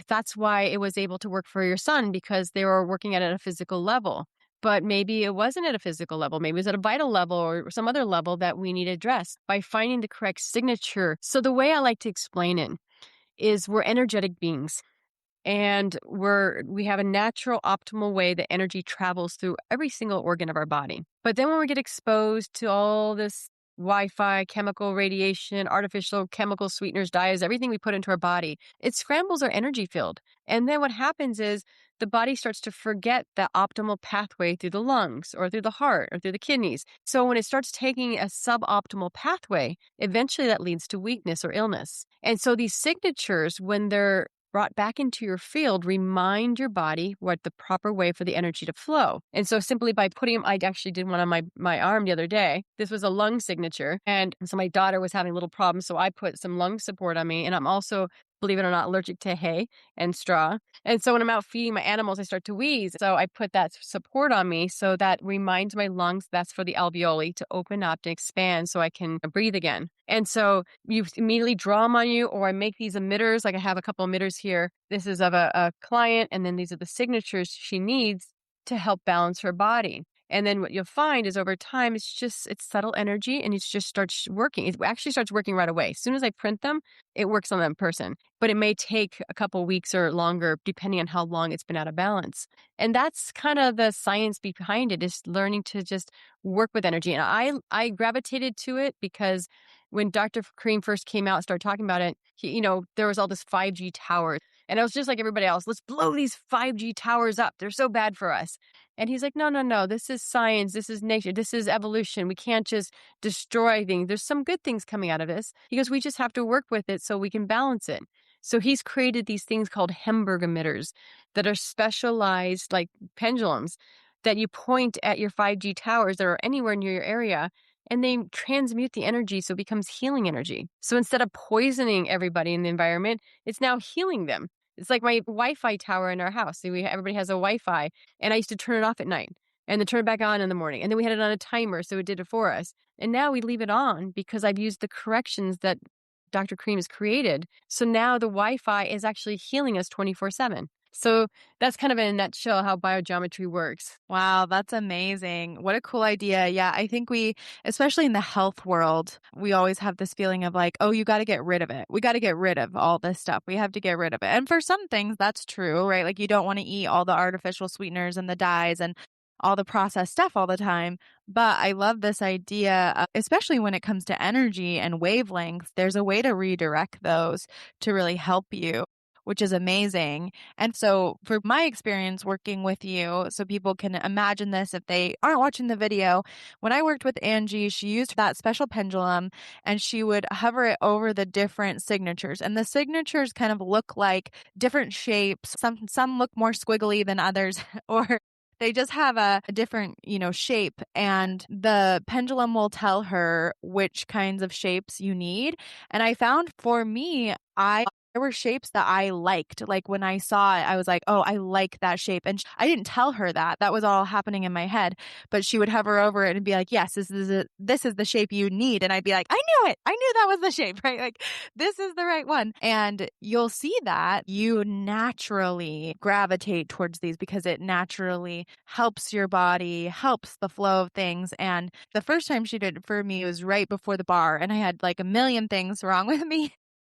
that's why it was able to work for your son, because they were working at a physical level. But maybe it wasn't at a physical level. Maybe it was at a vital level or some other level that we need addressed by finding the correct signature. So the way I like to explain it is we're energetic beings. And we have a natural, optimal way that energy travels through every single organ of our body. But then when we get exposed to all this Wi-Fi, chemical radiation, artificial chemical sweeteners, dyes, everything we put into our body, it scrambles our energy field. And then what happens is the body starts to forget the optimal pathway through the lungs or through the heart or through the kidneys. So when it starts taking a suboptimal pathway, eventually that leads to weakness or illness. And so these signatures, when they're brought back into your field, remind your body what the proper way for the energy to flow. And so simply by putting them, I actually did one on my arm the other day. This was a lung signature. And so my daughter was having a little problem. So I put some lung support on me. And I'm also, believe it or not, allergic to hay and straw. And so when I'm out feeding my animals, I start to wheeze. So I put that support on me. So that reminds my lungs that's for the alveoli to open up and expand so I can breathe again. And so you immediately draw them on you, or I make these emitters. Like I have a couple emitters here. This is of a client. And then these are the signatures she needs to help balance her body. And then what you'll find is over time, it's subtle energy and it just starts working. It actually starts working right away. As soon as I print them, it works on that person. But it may take a couple weeks or longer, depending on how long it's been out of balance. And that's kind of the science behind it, is learning to just work with energy. And I gravitated to it because when Dr. Kareem first came out and started talking about it, there was all this 5G towers. And I was just like everybody else, let's blow these 5G towers up. They're so bad for us. And he's like, no, this is science. This is nature. This is evolution. We can't just destroy things. There's some good things coming out of this. He goes, we just have to work with it so we can balance it. So he's created these things called Hemberg emitters that are specialized, like pendulums, that you point at your 5G towers that are anywhere near your area, and they transmute the energy so it becomes healing energy. So instead of poisoning everybody in the environment, it's now healing them. It's like my Wi-Fi tower in our house. So everybody has a Wi-Fi, and I used to turn it off at night and then turn it back on in the morning. And then we had it on a timer, so it did it for us. And now we leave it on because I've used the corrections that Dr. Kareem has created. So now the Wi-Fi is actually healing us 24/7. So that's kind of in a nutshell how biogeometry works. Wow, that's amazing. What a cool idea. Yeah, I think especially in the health world, we always have this feeling of like, oh, you got to get rid of it. We got to get rid of all this stuff. We have to get rid of it. And for some things, that's true, right? Like you don't want to eat all the artificial sweeteners and the dyes and all the processed stuff all the time. But I love this idea, especially when it comes to energy and wavelengths, there's a way to redirect those to really help you, which is amazing. And so for my experience working with you, so people can imagine this if they aren't watching the video, when I worked with Angie, she used that special pendulum and she would hover it over the different signatures. And the signatures kind of look like different shapes. Some look more squiggly than others, or they just have a different, shape, and the pendulum will tell her which kinds of shapes you need. And I found for me, there were shapes that I liked. Like when I saw it, I was like, oh, I like that shape. And I didn't tell her that. That was all happening in my head. But she would hover over it and be like, yes, this is the shape you need. And I'd be like, I knew it. I knew that was the shape, right? Like this is the right one. And you'll see that you naturally gravitate towards these because it naturally helps your body, helps the flow of things. And the first time she did it for me was right before the bar. And I had like a million things wrong with me.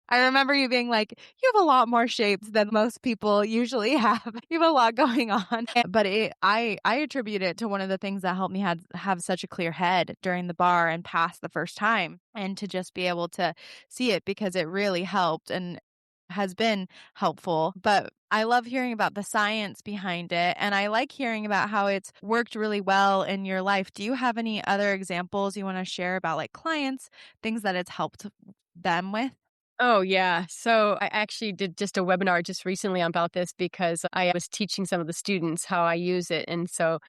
I remember you being like, you have a lot more shapes than most people usually have. You have a lot going on. But I attribute it to one of the things that helped me have such a clear head during the bar and pass the first time, and to just be able to see it because it really helped and has been helpful. But I love hearing about the science behind it. And I like hearing about how it's worked really well in your life. Do you have any other examples you want to share about like clients, things that it's helped them with? Oh, yeah. So I actually did just a webinar just recently about this because I was teaching some of the students how I use it. And so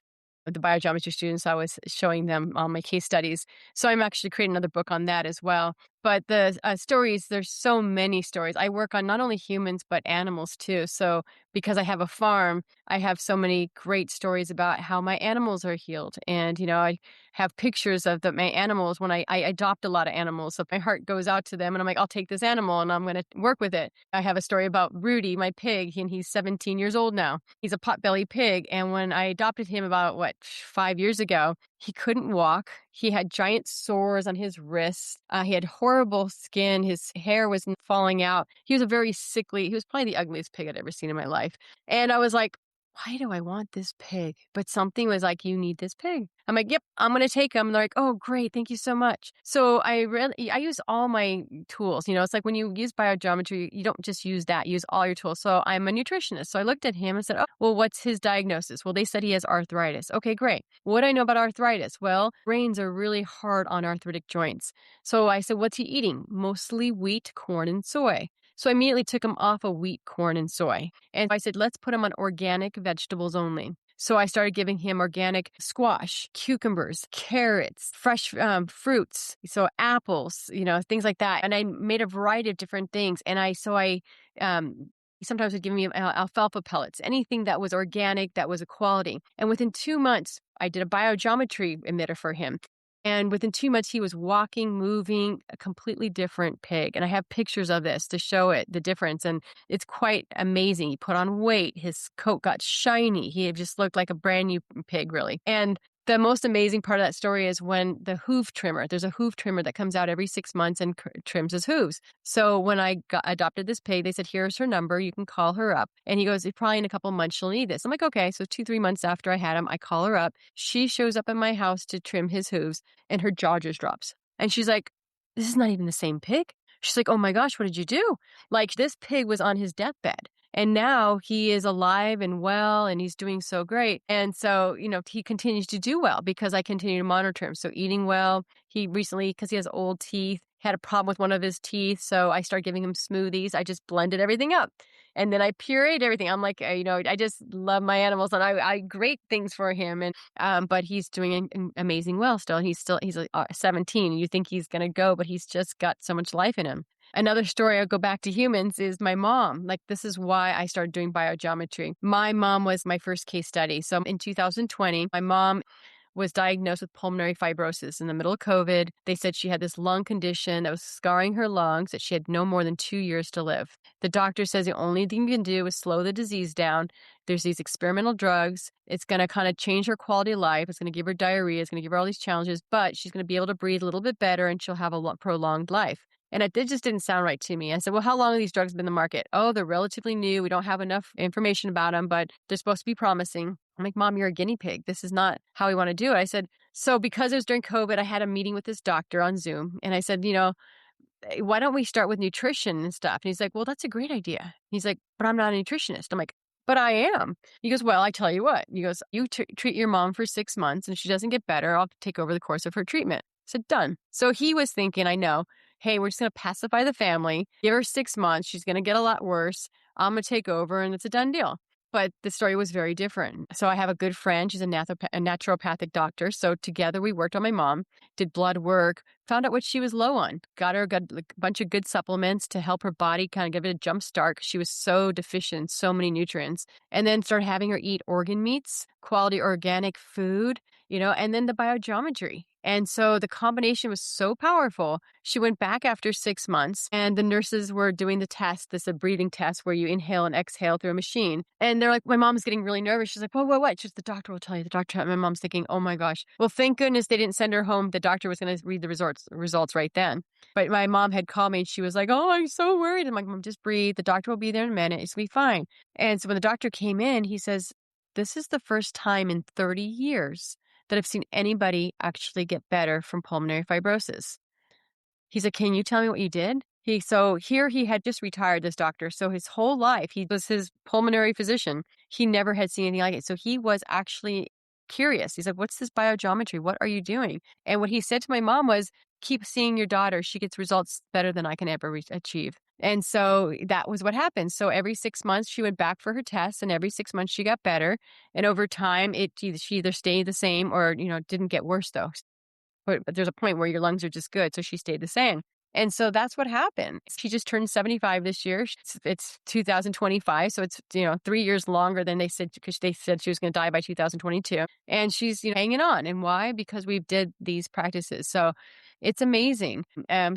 the biogeometry students, I was showing them all my case studies. So I'm actually creating another book on that as well. But the stories, there's so many stories. I work on not only humans, but animals too. So because I have a farm, I have so many great stories about how my animals are healed. And, I have pictures of my animals when I adopt a lot of animals. So my heart goes out to them and I'm like, I'll take this animal and I'm going to work with it. I have a story about Rudy, my pig, and he's 17 years old now. He's a potbelly pig. And when I adopted him about, 5 years ago, he couldn't walk. He had giant sores on his wrists. He had horrible skin. His hair was falling out. He was he was probably the ugliest pig I'd ever seen in my life. And I was like, why do I want this pig? But something was like, you need this pig. I'm like, yep, I'm going to take him. And they're like, oh, great. Thank you so much. So I use all my tools. It's like when you use biogeometry, you don't just use that, you use all your tools. So I'm a nutritionist. So I looked at him and said, oh, well, what's his diagnosis? Well, they said he has arthritis. Okay, great. What do I know about arthritis? Well, grains are really hard on arthritic joints. So I said, what's he eating? Mostly wheat, corn, and soy. So I immediately took him off of wheat, corn, and soy. And I said, let's put him on organic vegetables only. So I started giving him organic squash, cucumbers, carrots, fresh fruits, so apples, things like that. And I made a variety of different things. And I sometimes would give me alfalfa pellets, anything that was organic, that was a quality. And within 2 months, I did a biogeometry emitter for him. And within 2 months, he was walking, moving, a completely different pig. And I have pictures of this to show the difference. And it's quite amazing. He put on weight. His coat got shiny. He just looked like a brand new pig, really. And the most amazing part of that story is when there's a hoof trimmer that comes out every 6 months and trims his hooves. So when I adopted this pig, they said, here's her number. You can call her up. And he goes, probably in a couple of months, she'll need this. I'm like, okay. So 2-3 months after I had him, I call her up. She shows up in my house to trim his hooves and her jaw just drops. And she's like, this is not even the same pig. She's like, oh my gosh, what did you do? Like, this pig was on his deathbed. And now he is alive and well, and he's doing so great. And so, he continues to do well because I continue to monitor him. So eating well, he recently, because he has old teeth, had a problem with one of his teeth. So I started giving him smoothies. I just blended everything up. And then I pureed everything. I'm like, I just love my animals and I great things for him. And, but he's doing amazing well still. He's 17. You think he's going to go, but he's just got so much life in him. Another story, I'll go back to humans, is my mom. Like, this is why I started doing biogeometry. My mom was my first case study. So in 2020, my mom was diagnosed with pulmonary fibrosis in the middle of COVID. They said she had this lung condition that was scarring her lungs, that she had no more than 2 years to live. The doctor says the only thing you can do is slow the disease down. There's these experimental drugs. It's going to kind of change her quality of life. It's going to give her diarrhea. It's going to give her all these challenges, but she's going to be able to breathe a little bit better and she'll have a prolonged life. And it just didn't sound right to me. I said, well, how long have these drugs been in the market? Oh, they're relatively new. We don't have enough information about them, but they're supposed to be promising. I'm like, Mom, you're a guinea pig. This is not how we want to do it. I said, so because it was during COVID, I had a meeting with this doctor on Zoom. And I said, why don't we start with nutrition and stuff? And he's like, well, that's a great idea. He's like, but I'm not a nutritionist. I'm like, but I am. He goes, well, I tell you what. He goes, you treat your mom for 6 months, and if she doesn't get better, I'll take over the course of her treatment. I said, done. So he was thinking, I know, hey, we're just going to pacify the family, give her 6 months. She's going to get a lot worse. I'm going to take over, and it's a done deal. But the story was very different. So I have a good friend. She's a naturopathic doctor. So together we worked on my mom, did blood work, found out what she was low on, got her a bunch of good supplements to help her body kind of give it a jump start because she was so deficient in so many nutrients. And then started having her eat organ meats, quality organic food, and then the biogeometry. And so the combination was so powerful. She went back after 6 months and the nurses were doing the test, a breathing test where you inhale and exhale through a machine. And they're like, my mom's getting really nervous. She's like, whoa, what? Just the doctor will tell you. The doctor, my mom's thinking, oh my gosh. Well, thank goodness they didn't send her home. The doctor was going to read the results right then. But my mom had called me and she was like, oh, I'm so worried. I'm like, Mom, just breathe. The doctor will be there in a minute. It's going to be fine. And so when the doctor came in, he says, this is the first time in 30 years that I've seen anybody actually get better from pulmonary fibrosis. He's like, can you tell me what you did? So here he had just retired, this doctor. So his whole life, he was his pulmonary physician. He never had seen anything like it. So he was actually curious. He's like, what's this biogeometry? What are you doing? And what he said to my mom was, keep seeing your daughter. She gets results better than I can ever achieve. And so that was what happened. So every 6 months she went back for her tests and every 6 months she got better. And over time, she either stayed the same or, didn't get worse though. But there's a point where your lungs are just good. So she stayed the same. And so that's what happened. She just turned 75 this year. It's 2025. So it's, 3 years longer than they said, because they said she was going to die by 2022. And she's, hanging on. And why? Because we did these practices. So it's amazing.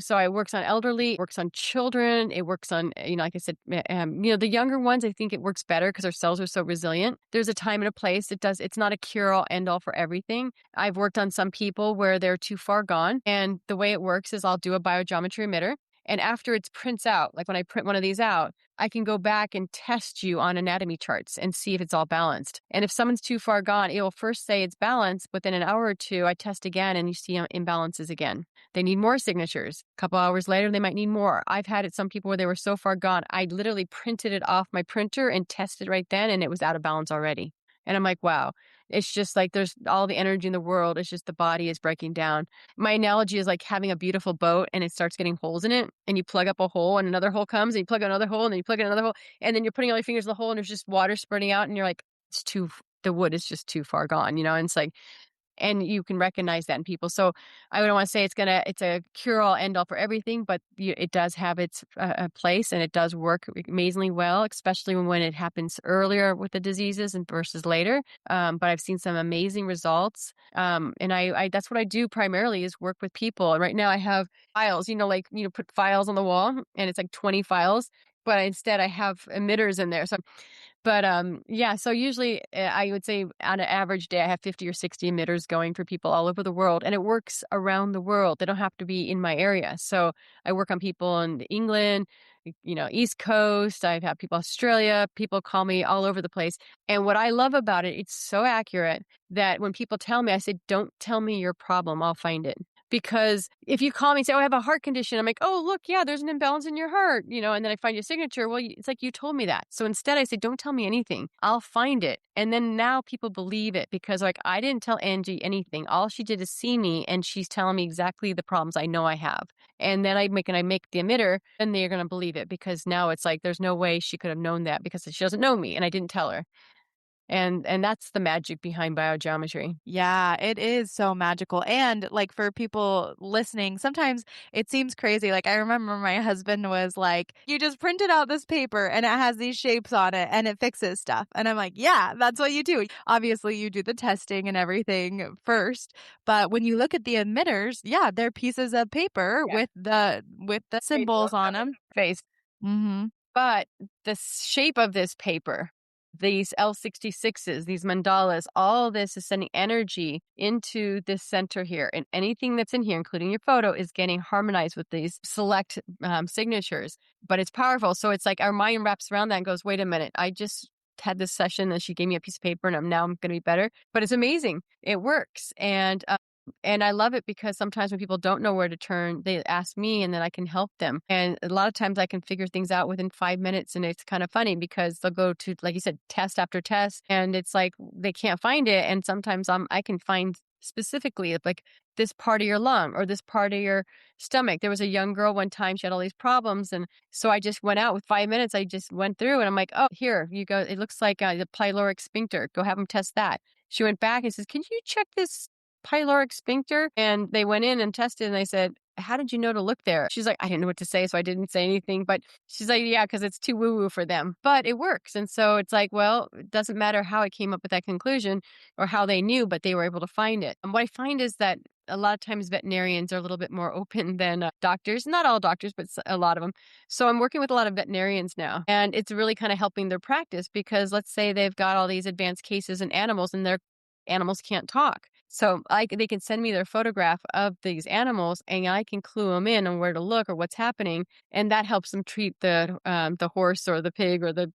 So it works on elderly, it works on children, it works on, like I said, the younger ones, I think it works better because our cells are so resilient. There's a time and a place. It's not a cure-all, end-all for everything. I've worked on some people where they're too far gone. And the way it works is I'll do a biogeometry emitter. And after it prints out, like when I print one of these out, I can go back and test you on anatomy charts and see if it's all balanced. And if someone's too far gone, it will first say it's balanced. Within an hour or two, I test again and you see imbalances again. They need more signatures. A couple hours later, they might need more. I've had it some people where they were so far gone, I literally printed it off my printer and tested right then, and it was out of balance already. And I'm like, wow, it's just like there's all the energy in the world. It's just the body is breaking down. My analogy is like having a beautiful boat and it starts getting holes in it, and you plug up a hole and another hole comes, and you plug another hole and then you plug in another hole, and then you're putting all your fingers in the hole and there's just water spurting out, and you're like, the wood is just too far gone, and it's like, and you can recognize that in people. So I don't want to say it's a cure-all, end-all for everything, but it does have its place, and it does work amazingly well, especially when it happens earlier with the diseases and versus later. But I've seen some amazing results. And I that's what I do primarily, is work with people. And right now I have files, put files on the wall, and it's like 20 files. But instead I have emitters in there. So usually I would say on an average day, I have 50 or 60 emitters going for people all over the world, and it works around the world. They don't have to be in my area. So I work on people in England, East Coast. I've had people Australia, people call me all over the place. And what I love about it, it's so accurate that when people tell me, I say, don't tell me your problem, I'll find it. Because if you call me and say, oh, I have a heart condition, I'm like, oh, look, yeah, there's an imbalance in your heart, and then I find your signature. Well, it's like, you told me that. So instead I say, don't tell me anything. I'll find it. And then now people believe it, because like, I didn't tell Angie anything. All she did is see me, and she's telling me exactly the problems I know I have. And then I make the emitter, and they're going to believe it, because now it's like, there's no way she could have known that, because she doesn't know me and I didn't tell her. And that's the magic behind biogeometry. Yeah, it is so magical. And like, for people listening, sometimes it seems crazy. Like, I remember my husband was like, you just printed out this paper and it has these shapes on it and it fixes stuff. And I'm like, yeah, that's what you do. Obviously, you do the testing and everything first. But when you look at the emitters, yeah, they're pieces of paper with the symbols on them. Face. Mm-hmm. But the shape of this paper, these L66s, these mandalas, all this is sending energy into this center here. And anything that's in here, including your photo, is getting harmonized with these select signatures. But it's powerful. So it's like our mind wraps around that and goes, wait a minute, I just had this session and she gave me a piece of paper, and I'm going to be better. But it's amazing. It works. And I love it, because sometimes when people don't know where to turn, they ask me, and then I can help them. And a lot of times I can figure things out within 5 minutes. And it's kind of funny, because they'll go to, like you said, test after test, and it's like they can't find it. And sometimes I can find specifically like this part of your lung or this part of your stomach. There was a young girl one time, she had all these problems. And so I just went out with 5 minutes. I just went through, and I'm like, oh, here you go. It looks like the pyloric sphincter. Go have them test that. She went back and says, can you check this pyloric sphincter? And they went in and tested, and they said, how did you know to look there? She's like, I didn't know what to say, so I didn't say anything. But she's like, yeah, because it's too woo-woo for them. But it works. And so it's like, well, it doesn't matter how I came up with that conclusion or how they knew, but they were able to find it. And what I find is that a lot of times veterinarians are a little bit more open than doctors. Not all doctors, but a lot of them. So I'm working with a lot of veterinarians now, and it's really kind of helping their practice, because let's say they've got all these advanced cases in animals, and their animals can't talk. So they can send me their photograph of these animals, and I can clue them in on where to look or what's happening. And that helps them treat the horse or the pig or the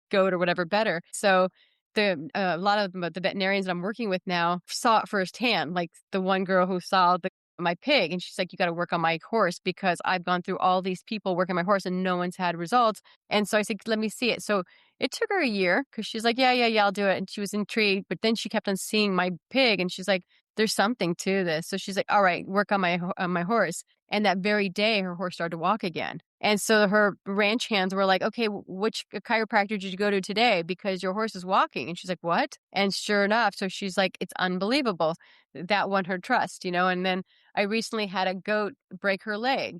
goat or whatever better. So a lot of the veterinarians that I'm working with now saw it firsthand. Like the one girl who saw my pig, and she's like, you got to work on my horse, because I've gone through all these people working my horse and no one's had results. And so I said, let me see it. So it took her a year, because she's like, yeah, I'll do it. And she was intrigued, but then she kept on seeing my pig, and she's like, there's something to this. So she's like, all right, work on my horse. And that very day, her horse started to walk again. And so her ranch hands were like, okay, which chiropractor did you go to today? Because your horse is walking. And she's like, what? And sure enough, so she's like, it's unbelievable. That won her trust, And then I recently had a goat break her leg.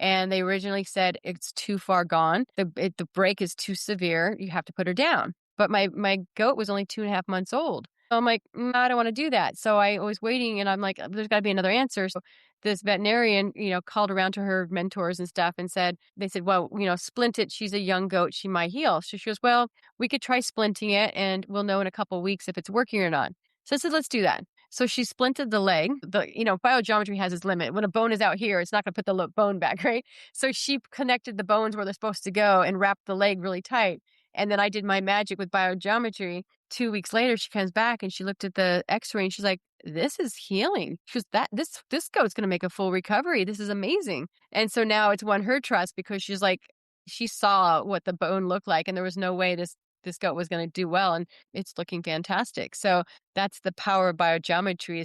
And they originally said it's too far gone. The break is too severe. You have to put her down. But my goat was only 2.5 months old. So I'm like, I don't want to do that. So I was waiting and I'm like, there's got to be another answer. So this veterinarian, called around to her mentors and stuff and they said, well, splint it. She's a young goat. She might heal. So she goes, well, we could try splinting it and we'll know in a couple of weeks if it's working or not. So I said, let's do that. So she splinted the leg. Biogeometry has its limit. When a bone is out here, it's not going to put the bone back, right? So she connected the bones where they're supposed to go and wrapped the leg really tight. And then I did my magic with biogeometry. 2 weeks later, she comes back and she looked at the x-ray and she's like, this is healing. She goes, this goat's going to make a full recovery. This is amazing. And so now it's won her trust because she's like, she saw what the bone looked like and there was no way this goat was going to do well. And it's looking fantastic. So that's the power of biogeometry.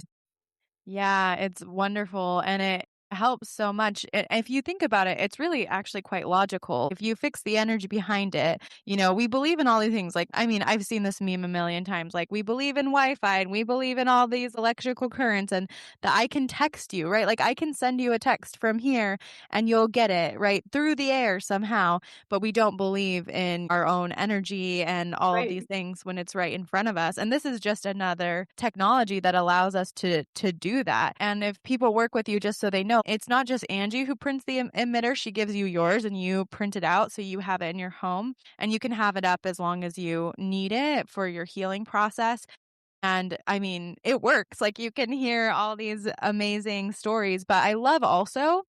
Yeah, it's wonderful. And it helps so much. If you think about it, it's really actually quite logical. If you fix the energy behind it, we believe in all these things. Like, I mean, I've seen this meme a million times. Like, we believe in Wi-Fi and we believe in all these electrical currents and that I can text you, right? Like, I can send you a text from here and you'll get it right through the air somehow. But we don't believe in our own energy and all of these things when it's right in front of us. And this is just another technology that allows us to do that. And if people work with you, just so they know, it's not just Angie who prints the emitter. She gives you yours and you print it out so you have it in your home and you can have it up as long as you need it for your healing process. And I mean, it works. Like, you can hear all these amazing stories, but I love also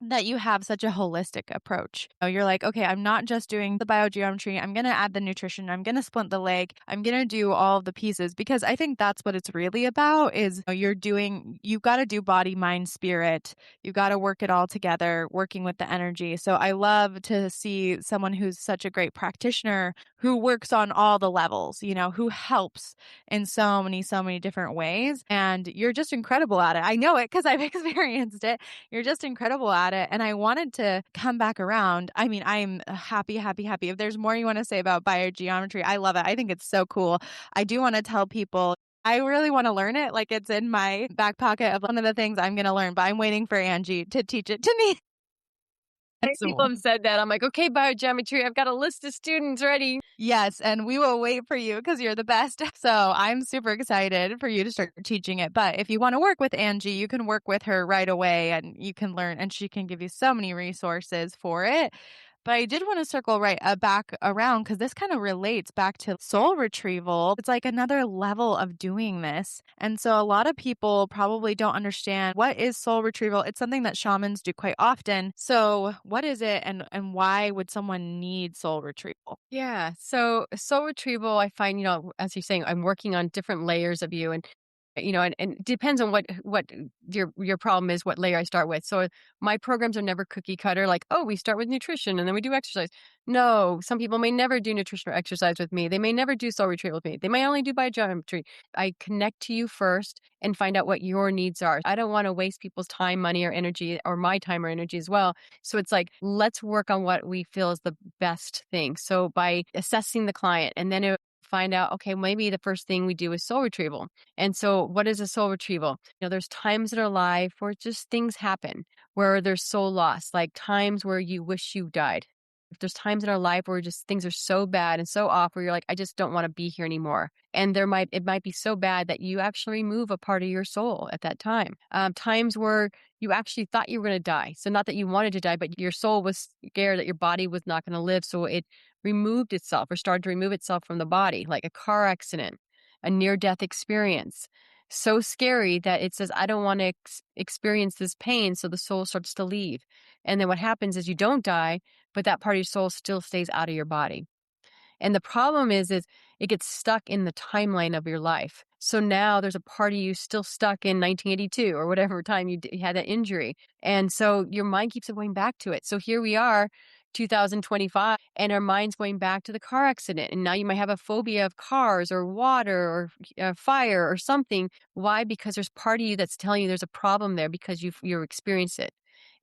that you have such a holistic approach. You're like, okay, I'm not just doing the biogeometry. I'm going to add the nutrition. I'm going to splint the leg. I'm going to do all of the pieces because I think that's what it's really about is you've got to do body, mind, spirit. You've got to work it all together, working with the energy. So I love to see someone who's such a great practitioner who works on all the levels, who helps in so many different ways. And you're just incredible at it. I know it because I've experienced it. You're just incredible at it. And I wanted to come back around. I mean, I'm happy. If there's more you want to say about biogeometry, I love it. I think it's so cool. I do want to tell people I really want to learn it. Like, it's in my back pocket of one of the things I'm going to learn, but I'm waiting for Angie to teach it to me. People have said that. I'm like, okay, biogeometry, I've got a list of students ready. Yes, and we will wait for you because you're the best. So I'm super excited for you to start teaching it. But if you want to work with Angie, you can work with her right away and you can learn, and she can give you so many resources for it. But I did want to circle back around because this kind of relates back to soul retrieval. It's like another level of doing this. And so a lot of people probably don't understand what is soul retrieval. It's something that shamans do quite often. So what is it and why would someone need soul retrieval? Yeah. So soul retrieval, I find, as you're saying, I'm working on different layers of you and and it depends on what your problem is, what layer I start with. So my programs are never cookie cutter, like, oh, we start with nutrition and then we do exercise. No, some people may never do nutrition or exercise with me. They may never do soul retrieval with me. They may only do biogeometry. I connect to you first and find out what your needs are. I don't want to waste people's time, money, or energy, or my time or energy as well. So it's like, let's work on what we feel is the best thing. So by assessing the client and then find out, okay, maybe the first thing we do is soul retrieval. And so what is a soul retrieval? There's times in our life where just things happen, where there's soul loss, like times where you wish you died. If there's times in our life where just things are so bad and so off where you're like, I just don't want to be here anymore. And it might be so bad that you actually remove a part of your soul at that time. Times where you actually thought you were going to die. So not that you wanted to die, but your soul was scared that your body was not going to live. So it removed itself or started to remove itself from the body, like a car accident, a near-death experience. So scary that it says, I don't want to experience this pain. So the soul starts to leave. And then what happens is you don't die, but that part of your soul still stays out of your body. And the problem is it gets stuck in the timeline of your life. So now there's a part of you still stuck in 1982 or whatever time you had that injury. And so your mind keeps going back to it. So here we are, 2025, and our mind's going back to the car accident. And now you might have a phobia of cars or water or fire or something. Why? Because there's part of you that's telling you there's a problem there because you've experienced it.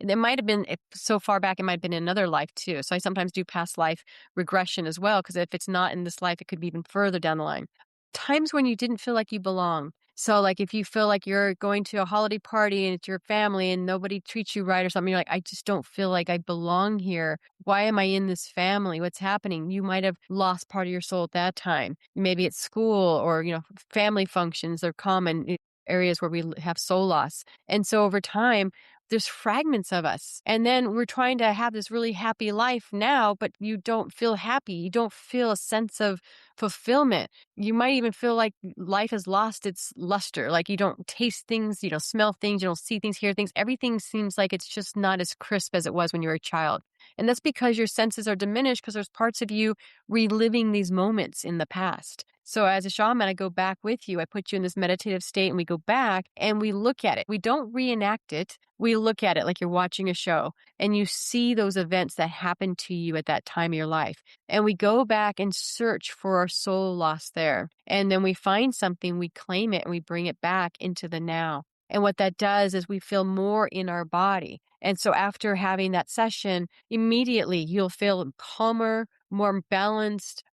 And it might have been, if so far back, it might have been in another life too. So I sometimes do past life regression as well, because if it's not in this life, it could be even further down the line. Times when you didn't feel like you belong. So, like, if you feel like you're going to a holiday party and it's your family and nobody treats you right or something, you're like, I just don't feel like I belong here. Why am I in this family? What's happening? You might have lost part of your soul at that time. Maybe it's school or, family functions are common areas where we have soul loss. And so over time, there's fragments of us. And then we're trying to have this really happy life now, but you don't feel happy. You don't feel a sense of fulfillment. You might even feel like life has lost its luster. Like you don't taste things, you don't smell things, you don't see things, hear things. Everything seems like it's just not as crisp as it was when you were a child. And that's because your senses are diminished because there's parts of you reliving these moments in the past. So as a shaman, I go back with you. I put you in this meditative state and we go back and we look at it. We don't reenact it. We look at it like you're watching a show and you see those events that happened to you at that time of your life. And we go back and search for our soul lost there. And then we find something, we claim it, and we bring it back into the now. And what that does is we feel more in our body. And so after having that session, immediately you'll feel calmer, more balanced,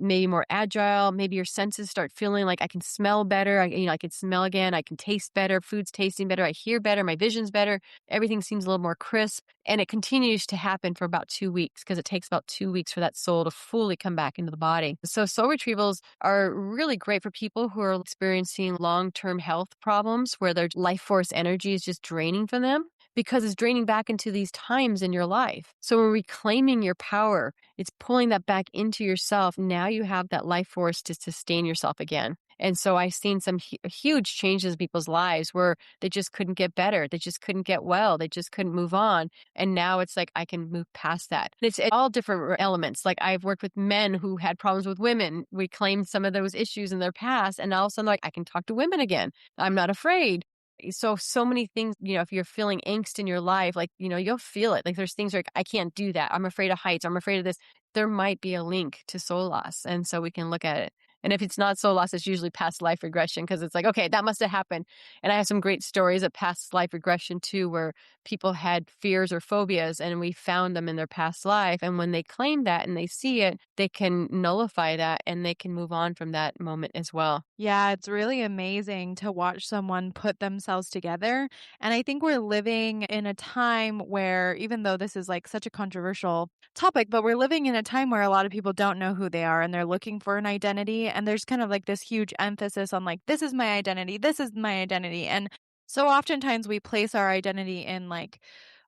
maybe more agile. Maybe your senses start feeling like I can smell better. I can smell again. I can taste better. Food's tasting better. I hear better. My vision's better. Everything seems a little more crisp. And it continues to happen for about 2 weeks because it takes about 2 weeks for that soul to fully come back into the body. So soul retrievals are really great for people who are experiencing long-term health problems where their life force energy is just draining from them, because it's draining back into these times in your life. So when reclaiming your power, it's pulling that back into yourself. Now you have that life force to sustain yourself again. And so I've seen some huge changes in people's lives where they just couldn't get better. They just couldn't get well. They just couldn't move on. And now it's like, I can move past that. And it's all different elements. Like I've worked with men who had problems with women. We claimed some of those issues in their past. And all of a sudden, like, I can talk to women again. I'm not afraid. So many things, if you're feeling angst in your life, like, you'll feel it. Like there's things like, I can't do that. I'm afraid of heights. I'm afraid of this. There might be a link to soul loss. And so we can look at it. And if it's not soul loss, it's usually past life regression because it's like, okay, that must have happened. And I have some great stories of past life regression too, where people had fears or phobias and we found them in their past life. And when they claim that and they see it, they can nullify that and they can move on from that moment as well. Yeah, it's really amazing to watch someone put themselves together. And I think we're living in a time where, even though this is like such a controversial topic, but we're living in a time where a lot of people don't know who they are and they're looking for an identity. And there's kind of like this huge emphasis on like, this is my identity, this is my identity. And so oftentimes we place our identity in like,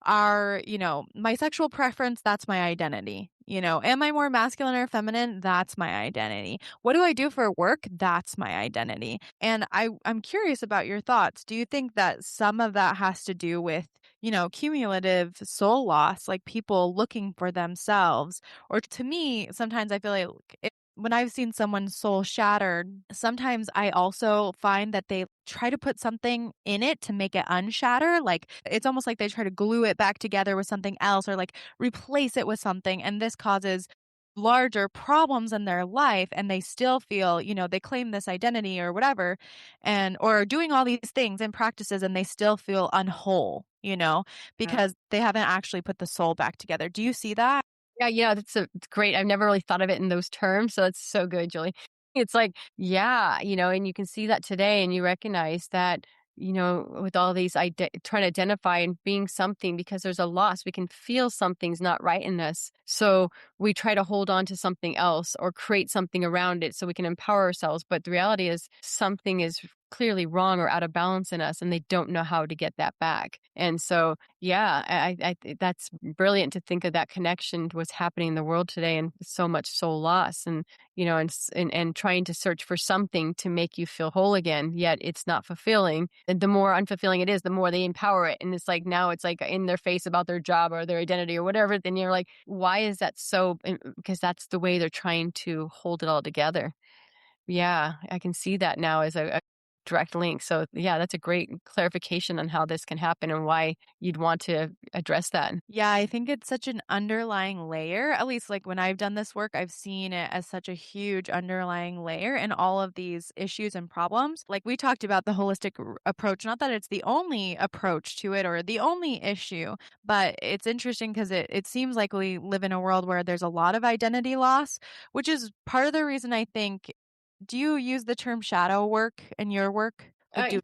my sexual preference, that's my identity. Am I more masculine or feminine? That's my identity. What do I do for work? That's my identity. And I'm curious about your thoughts. Do you think that some of that has to do with, cumulative soul loss, like people looking for themselves? Or to me, sometimes I feel like when I've seen someone's soul shattered, sometimes I also find that they try to put something in it to make it unshatter. Like it's almost like they try to glue it back together with something else or like replace it with something. And this causes larger problems in their life and they still feel, they claim this identity or whatever and or doing all these things and practices and they still feel unwhole, because they haven't actually put the soul back together. Do you see that? Yeah, it's great. I've never really thought of it in those terms. So it's so good, Julie. It's like, yeah, and you can see that today and you recognize that, with all these trying to identify and being something because there's a loss, we can feel something's not right in us. So we try to hold on to something else or create something around it so we can empower ourselves. But the reality is something is clearly wrong or out of balance in us and they don't know how to get that back. And so, yeah, that's brilliant to think of that connection to what's happening in the world today and so much soul loss and, and trying to search for something to make you feel whole again, yet it's not fulfilling. And the more unfulfilling it is, the more they empower it. And it's like, now it's like in their face about their job or their identity or whatever. Then you're like, why is that so? Because that's the way they're trying to hold it all together. Yeah, I can see that now as a direct link. So yeah, that's a great clarification on how this can happen and why you'd want to address that. Yeah, I think it's such an underlying layer. At least like when I've done this work, I've seen it as such a huge underlying layer in all of these issues and problems. Like we talked about the holistic approach, not that it's the only approach to it or the only issue, but it's interesting because it seems like we live in a world where there's a lot of identity loss, which is part of the reason I think. Do you use the term shadow work in your work?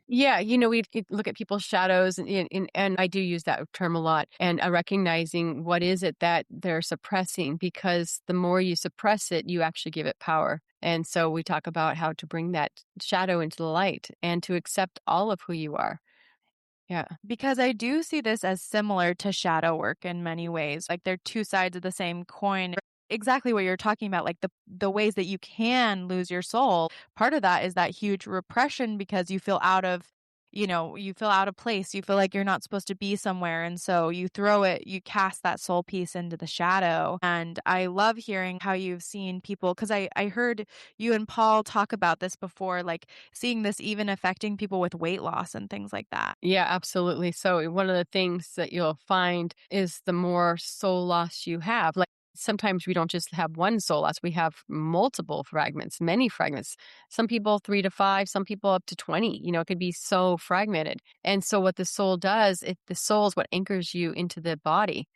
Yeah, we look at people's shadows, and I do use that term a lot, and recognizing what is it that they're suppressing, because the more you suppress it, you actually give it power. And so we talk about how to bring that shadow into the light and to accept all of who you are. Yeah. Because I do see this as similar to shadow work in many ways. Like they're two sides of the same coin. Exactly what you're talking about, like the ways that you can lose your soul. Part of that is that huge repression because you feel out of, you feel out of place. You feel like you're not supposed to be somewhere. And so you cast that soul piece into the shadow. And I love hearing how you've seen people, because I heard you and Paul talk about this before, like seeing this even affecting people with weight loss and things like that. Yeah, absolutely. So one of the things that you'll find is the more soul loss you have, like sometimes we don't just have one soul loss, we have multiple fragments, many fragments. Some people 3 to 5, some people up to 20, it could be so fragmented. And so what the soul does, the soul is what anchors you into the body.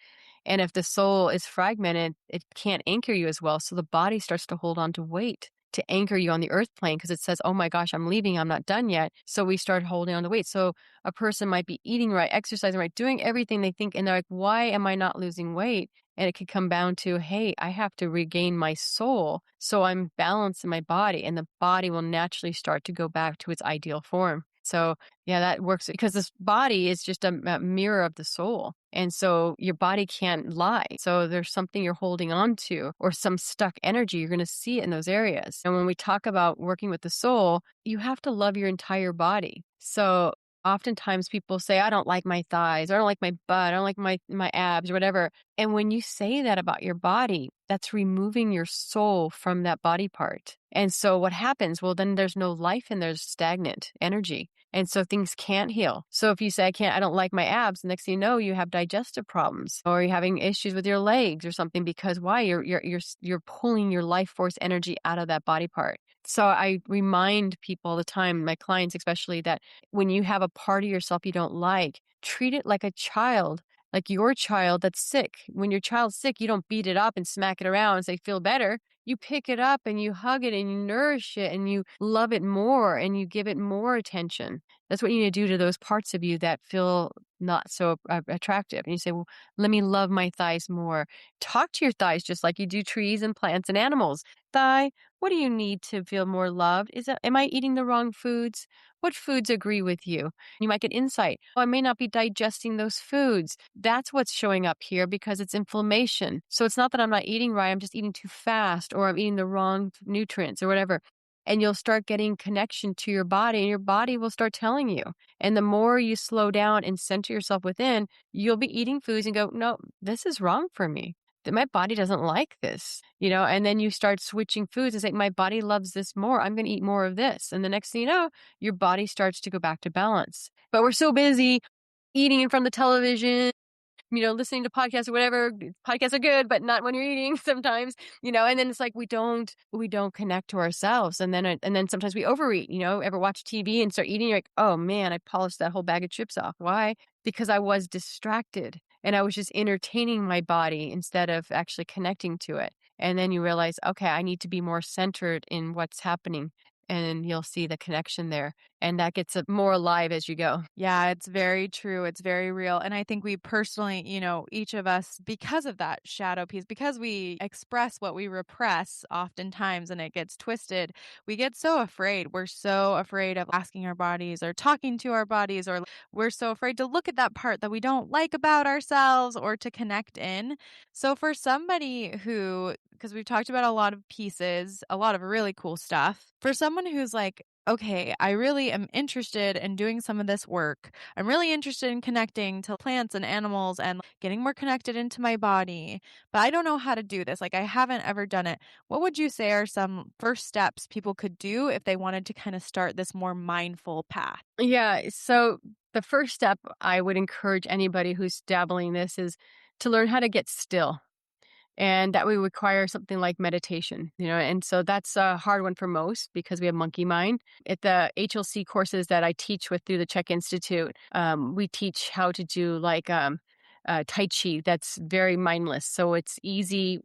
And if the soul is fragmented, it can't anchor you as well. So the body starts to hold on to weight to anchor you on the earth plane, because it says, oh my gosh, I'm leaving, I'm not done yet. So we start holding on to weight. So a person might be eating right, exercising right, doing everything they think, and they're like, why am I not losing weight? And it could come down to, hey, I have to regain my soul. So I'm balanced in my body, and the body will naturally start to go back to its ideal form. So yeah, that works because this body is just a mirror of the soul. And so your body can't lie. So there's something you're holding on to or some stuck energy. You're going to see it in those areas. And when we talk about working with the soul, you have to love your entire body. So oftentimes people say, I don't like my thighs, or I don't like my butt, I don't like my abs or whatever. And when you say that about your body, that's removing your soul from that body part. And so what happens? Well, then there's no life and there's stagnant energy. And so things can't heal. So if you say, I don't like my abs, the next thing you know, you have digestive problems, or you're having issues with your legs or something, because why? You're pulling your life force energy out of that body part. So I remind people all the time, my clients especially, that when you have a part of yourself you don't like, treat it like a child, like your child that's sick. When your child's sick, you don't beat it up and smack it around and say, feel better. You pick it up and you hug it and you nourish it and you love it more and you give it more attention. That's what you need to do to those parts of you that feel not so attractive. And you say, well, let me love my thighs more. Talk to your thighs just like you do trees and plants and animals. Thigh, what do you need to feel more loved? Am I eating the wrong foods? What foods agree with you? You might get insight. Oh, I may not be digesting those foods. That's what's showing up here because it's inflammation. So it's not that I'm not eating right. I'm just eating too fast, or I'm eating the wrong nutrients or whatever. And you'll start getting connection to your body, and your body will start telling you. And the more you slow down and center yourself within, you'll be eating foods and go, no, this is wrong for me. That my body doesn't like this, and then you start switching foods and say, my body loves this more. I'm going to eat more of this. And the next thing you know, your body starts to go back to balance. But we're so busy eating in front of the television, listening to podcasts or whatever. Podcasts are good, but not when you're eating sometimes, and then it's like we don't connect to ourselves. And then sometimes we overeat, ever watch TV and start eating, you're like, oh man, I polished that whole bag of chips off. Why? Because I was distracted and I was just entertaining my body instead of actually connecting to it. And then you realize, okay, I need to be more centered in what's happening. And you'll see the connection there. And that gets more alive as you go. Yeah, it's very true. It's very real. And I think we personally, each of us, because of that shadow piece, because we express what we repress oftentimes and it gets twisted, we get so afraid. We're so afraid of asking our bodies or talking to our bodies, or we're so afraid to look at that part that we don't like about ourselves or to connect in. So for somebody who, because we've talked about a lot of pieces, a lot of really cool stuff, for someone who's like, okay, I really am interested in doing some of this work. I'm really interested in connecting to plants and animals and getting more connected into my body, but I don't know how to do this. Like, I haven't ever done it. What would you say are some first steps people could do if they wanted to kind of start this more mindful path? Yeah. So the first step I would encourage anybody who's dabbling in this is to learn how to get still. And that would require something like meditation, and so that's a hard one for most because we have monkey mind. At the HLC courses that I teach with through the Chek Institute, we teach how to do like Tai Chi that's very mindless. So it's easy,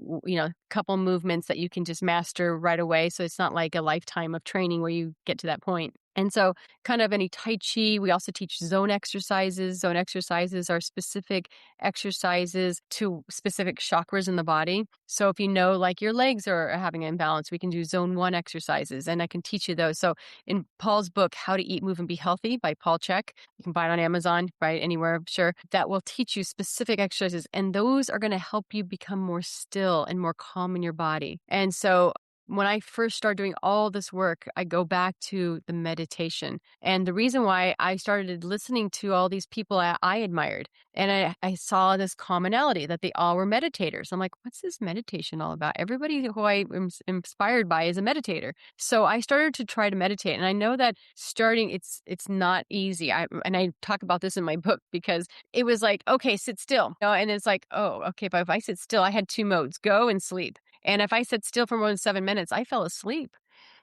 couple movements that you can just master right away. So it's not like a lifetime of training where you get to that point. And so kind of any Tai Chi, we also teach zone exercises. Zone exercises are specific exercises to specific chakras in the body. So if you know, like your legs are having an imbalance, we can do zone 1 exercises, and I can teach you those. So in Paul's book, How to Eat, Move, and Be Healthy by Paul Chek, you can buy it on Amazon, buy it anywhere, I'm sure, that will teach you specific exercises. And those are going to help you become more still and more calm in your body. And so when I first started doing all this work, I go back to the meditation. And the reason why I started listening to all these people I admired, and I saw this commonality that they all were meditators. I'm like, what's this meditation all about? Everybody who I am inspired by is a meditator. So I started to try to meditate. And I know that starting, it's not easy. And I talk about this in my book because it was like, okay, sit still. And it's like, oh, okay, but if I sit still, I had 2 modes, go and sleep. And if I sat still for more than 7 minutes, I fell asleep.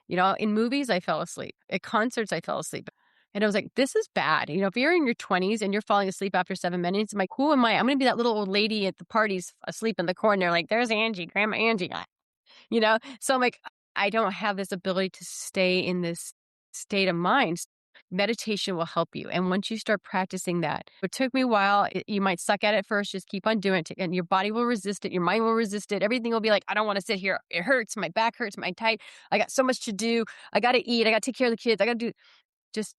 In movies, I fell asleep. At concerts, I fell asleep. And I was like, this is bad. If you're in your 20s and you're falling asleep after 7 minutes, I'm like, who am I? I'm going to be that little old lady at the parties asleep in the corner. Like, there's Angie, Grandma Angie. So I'm like, I don't have this ability to stay in this state of mind. Meditation will help you. And once you start practicing that, it took me a while. You might suck at it first, just keep on doing it. And your body will resist it. Your mind will resist it. Everything will be like, I don't want to sit here. It hurts. My back hurts. My tight. I got so much to do. I got to eat. I got to take care of the kids. I got to do. Just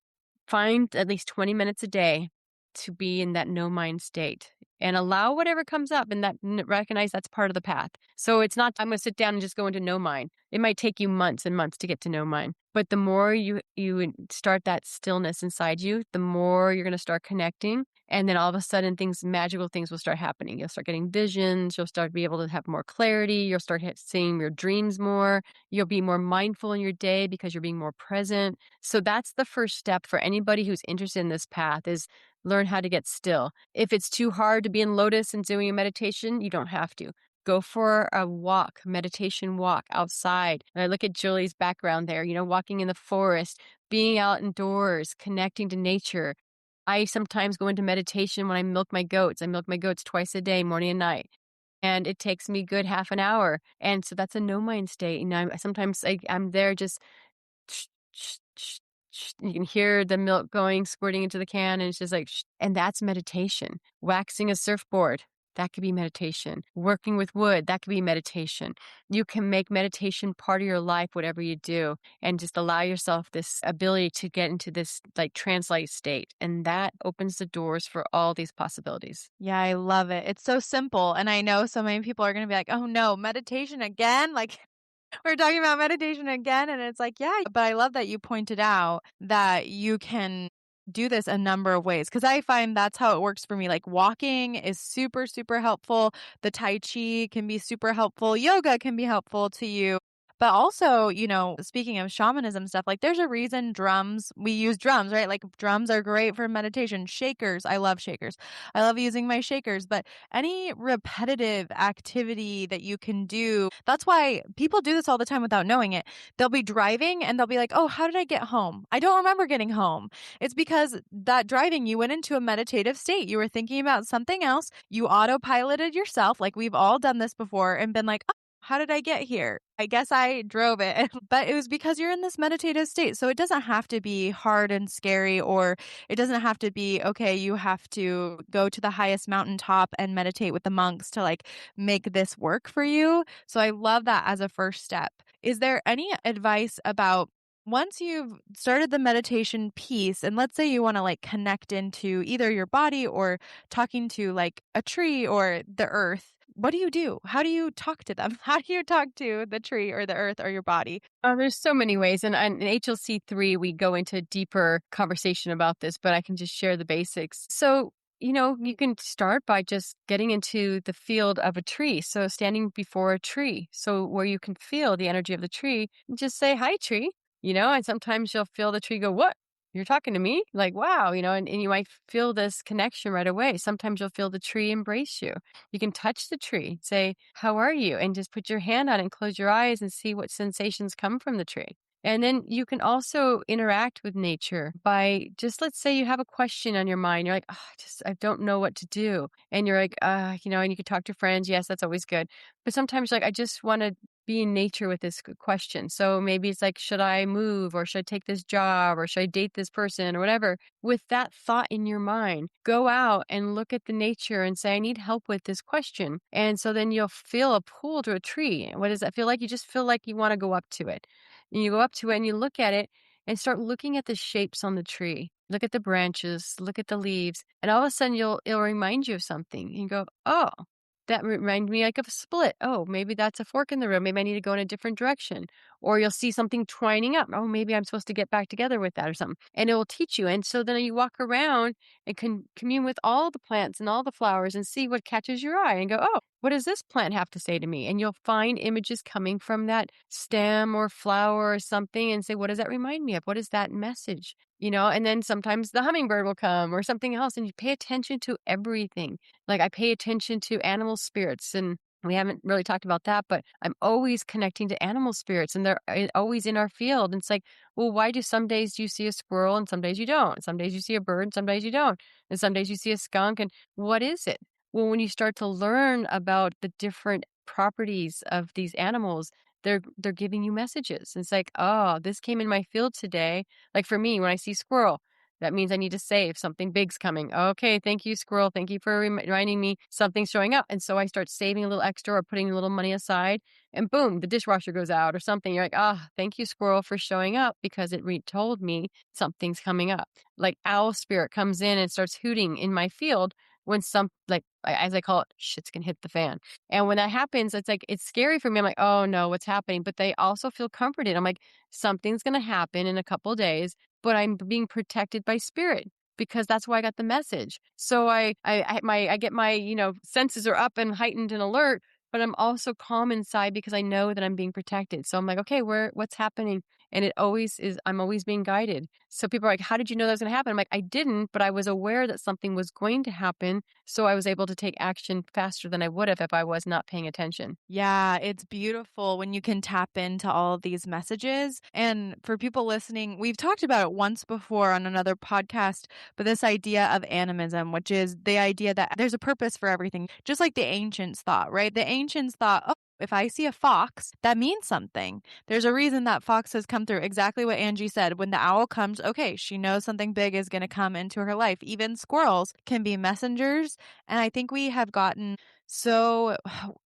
find at least 20 minutes a day to be in that no mind state and allow whatever comes up, and that recognize that's part of the path. So it's not, I'm going to sit down and just go into no mind. It might take you months and months to get to no mind. But the more you start that stillness inside you, the more you're going to start connecting. And then all of a sudden magical things will start happening. You'll start getting visions. You'll start to be able to have more clarity. You'll start seeing your dreams more. You'll be more mindful in your day because you're being more present. So that's the first step for anybody who's interested in this path, is learn how to get still. If it's too hard to be in lotus and doing a meditation, you don't have to. Go for a walk, meditation walk outside. And I look at Julie's background there, walking in the forest, being out indoors, connecting to nature. I sometimes go into meditation when I milk my goats. I milk my goats twice a day, morning and night. And it takes me good half an hour. And so that's a no mind state. I'm there just, you can hear the milk squirting into the can, and it's just like, and that's meditation. Waxing a surfboard, that could be meditation. Working with wood, that could be meditation. You can make meditation part of your life, whatever you do, and just allow yourself this ability to get into this like trance-like state. And that opens the doors for all these possibilities. Yeah, I love it. It's so simple. And I know so many people are going to be like, oh no, meditation again? Like, we're talking about meditation again. And it's like, yeah, but I love that you pointed out that you can do this a number of ways, because I find that's how it works for me. Like, walking is super, super helpful. The Tai Chi can be super helpful. Yoga can be helpful to you. But also, speaking of shamanism stuff, like there's a reason we use drums, right? Like drums are great for meditation. Shakers, I love shakers. I love using my shakers, but any repetitive activity that you can do, that's why people do this all the time without knowing it. They'll be driving and they'll be like, oh, how did I get home? I don't remember getting home. It's because that driving, you went into a meditative state. You were thinking about something else. You autopiloted yourself. Like we've all done this before and been like, oh, how did I get here? I guess I drove it, but it was because you're in this meditative state. So it doesn't have to be hard and scary, or it doesn't have to be, okay, you have to go to the highest mountaintop and meditate with the monks to like make this work for you. So I love that as a first step. Is there any advice about once you've started the meditation piece, and let's say you want to like connect into either your body or talking to like a tree or the earth, what do you do? How do you talk to them? How do you talk to the tree or the earth or your body? There's so many ways. And in HLC 3, we go into deeper conversation about this, but I can just share the basics. So, you can start by just getting into the field of a tree. So standing before a tree. So where you can feel the energy of the tree, just say, hi, tree. And sometimes you'll feel the tree go, what? You're talking to me? Like, wow, and you might feel this connection right away. Sometimes you'll feel the tree embrace you. You can touch the tree, say, how are you? And just put your hand on it and close your eyes and see what sensations come from the tree. And then you can also interact with nature by just, let's say you have a question on your mind. You're like, oh, I don't know what to do. And you're like, and you can talk to friends. Yes, that's always good. But sometimes you're like, I just want to be in nature with this question. So maybe it's like, should I move, or should I take this job, or should I date this person, or whatever? With that thought in your mind, go out and look at the nature and say, I need help with this question. And so then you'll feel a pull to a tree. What does that feel like? You just feel like you want to go up to it. And you go up to it and you look at it and start looking at the shapes on the tree. Look at the branches, look at the leaves, and all of a sudden it'll remind you of something. And you go, oh, that reminded me like of a split. Oh, maybe that's a fork in the road. Maybe I need to go in a different direction. Or you'll see something twining up. Oh, maybe I'm supposed to get back together with that or something. And it will teach you. And so then you walk around and can commune with all the plants and all the flowers and see what catches your eye and go, oh, what does this plant have to say to me? And you'll find images coming from that stem or flower or something and say, what does that remind me of? What is that message? And then sometimes the hummingbird will come or something else, and you pay attention to everything. Like I pay attention to animal spirits, and we haven't really talked about that, but I'm always connecting to animal spirits, and they're always in our field. And it's like, well, why do some days you see a squirrel and some days you don't? Some days you see a bird and some days you don't. And some days you see a skunk. And what is it? Well, when you start to learn about the different properties of these animals, they're giving you messages. It's like, oh, this came in my field today. Like for me, when I see squirrel, that means I need to save. Something big's coming. Okay, thank you, squirrel. Thank you for reminding me something's showing up. And so I start saving a little extra or putting a little money aside, and boom, the dishwasher goes out or something. You're like, thank you, squirrel, for showing up, because it told me something's coming up. Like owl spirit comes in and starts hooting in my field when as I call it, shit's gonna hit the fan. And when that happens, it's like, it's scary for me. I'm like, oh no, what's happening? But they also feel comforted. I'm like, something's going to happen in a couple of days, but I'm being protected by spirit, because that's why I got the message. So I get my, senses are up and heightened and alert, but I'm also calm inside because I know that I'm being protected. So I'm like, okay, what's happening? And I'm always being guided. So people are like, how did you know that was going to happen? I'm like, I didn't, but I was aware that something was going to happen. So I was able to take action faster than I would have if I was not paying attention. Yeah, it's beautiful when you can tap into all of these messages. And for people listening, we've talked about it once before on another podcast, but this idea of animism, which is the idea that there's a purpose for everything, just like the ancients thought, right? The ancients thought, oh, if I see a fox, that means something. There's a reason that fox has come through. Exactly what Angie said. When the owl comes, okay, she knows something big is going to come into her life. Even squirrels can be messengers. And I think we have gotten so,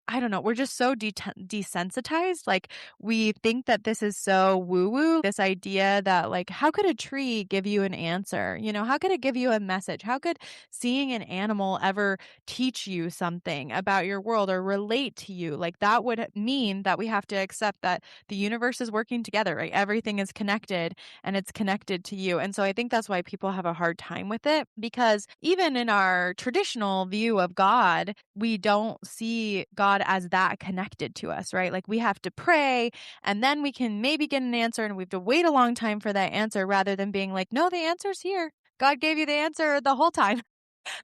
I don't know, we're just so desensitized. Like we think that this is so woo-woo, this idea that like, how could a tree give you an answer? How could it give you a message? How could seeing an animal ever teach you something about your world or relate to you? Like that would mean that we have to accept that the universe is working together, right? Everything is connected and it's connected to you. And so I think that's why people have a hard time with it, because even in our traditional view of God, we don't see God as that connected to us, right? Like we have to pray and then we can maybe get an answer, and we have to wait a long time for that answer, rather than being like, no, the answer's here. God gave you the answer the whole time.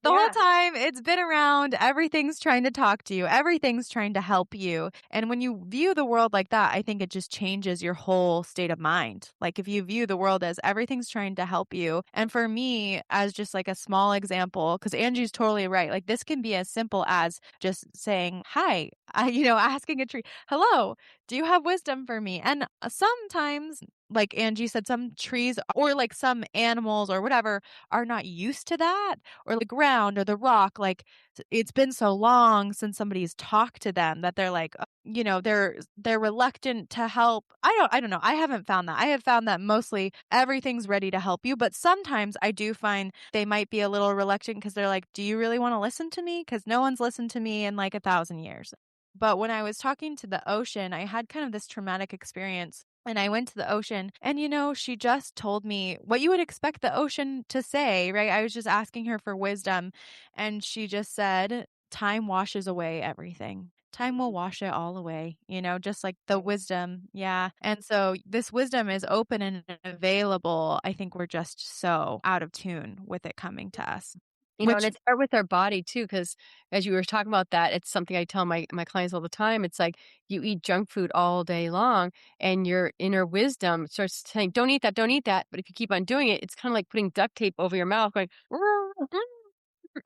The whole time it's been around. Everything's trying to talk to you. Everything's trying to help you. And when you view the world like that, I think it just changes your whole state of mind. Like if you view the world as everything's trying to help you. And for me, as just like a small example, because Angie's totally right. Like this can be as simple as just saying, hi, asking a tree, hello, do you have wisdom for me? And sometimes, like Angie said, some trees or like some animals or whatever are not used to that, or the ground or the rock. Like it's been so long since somebody's talked to them that they're like, they're reluctant to help. I don't know. I haven't found that. I have found that mostly everything's ready to help you. But sometimes I do find they might be a little reluctant because they're like, do you really want to listen to me? Because no one's listened to me in like 1,000 years. But when I was talking to the ocean, I had kind of this traumatic experience. And I went to the ocean and, she just told me what you would expect the ocean to say, right? I was just asking her for wisdom. And she just said, time washes away everything. Time will wash it all away, just like the wisdom. Yeah. And so this wisdom is open and available. I think we're just so out of tune with it coming to us. You know, and it's start with our body too, because as you were talking about that, it's something I tell my clients all the time. It's like you eat junk food all day long, and your inner wisdom starts saying, "Don't eat that, don't eat that." But if you keep on doing it, it's kind of like putting duct tape over your mouth, going,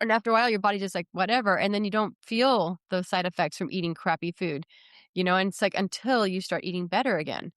and after a while, your body just like whatever, and then you don't feel those side effects from eating crappy food, you know. And it's like until you start eating better again,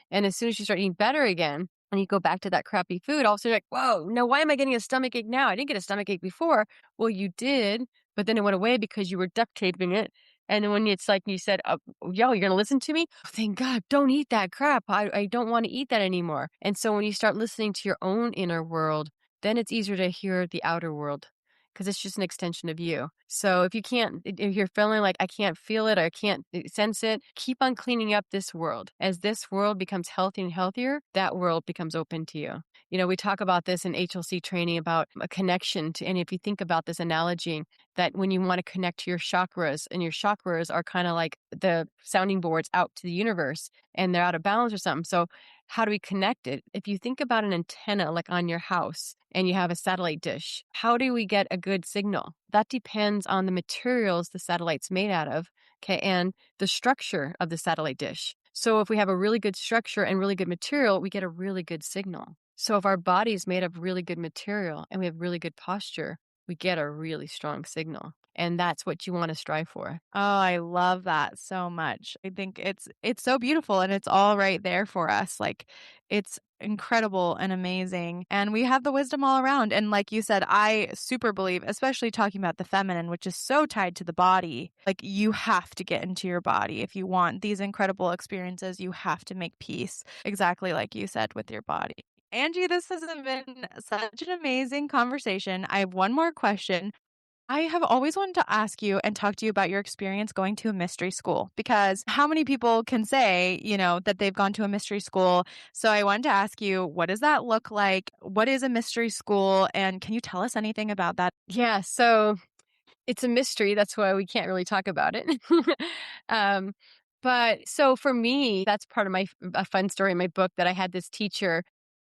and as soon as you start eating better again, and you go back to that crappy food, all of a sudden you're like, whoa, now why am I getting a stomach ache now? I didn't get a stomach ache before. Well, you did, but then it went away because you were duct taping it. And then when it's like you said, yo, you're going to listen to me? Oh, thank God, don't eat that crap. I don't want to eat that anymore. And so when you start listening to your own inner world, then it's easier to hear the outer world because it's just an extension of you. So if you're feeling like I can't feel it or I can't sense it, keep on cleaning up this world. As this world becomes healthier and healthier, that world becomes open to you. You know, we talk about this in HLC training about a connection to, and if you think about this analogy, that when you want to connect to your chakras, and your chakras are kind of like the sounding boards out to the universe, and they're out of balance or something. So how do we connect it? If you think about an antenna like on your house and you have a satellite dish, how do we get a good signal? That depends on the materials the satellite's made out of, okay, and the structure of the satellite dish. So if we have a really good structure and really good material, we get a really good signal. So if our body is made of really good material and we have really good posture, we get a really strong signal. And that's what you want to strive for. Oh, I love that so much. I think it's so beautiful and it's all right there for us. Like it's incredible and amazing. And we have the wisdom all around. And like you said, I super believe, especially talking about the feminine, which is so tied to the body. Like you have to get into your body. If you want these incredible experiences, you have to make peace, exactly like you said, with your body. Angie, this has been such an amazing conversation. I have one more question. I have always wanted to ask you and talk to you about your experience going to a mystery school, because how many people can say, that they've gone to a mystery school? So I wanted to ask you, what does that look like? What is a mystery school? And can you tell us anything about that? Yeah, so it's a mystery. That's why we can't really talk about it. um, but so for me, that's part of a fun story in my book, that I had this teacher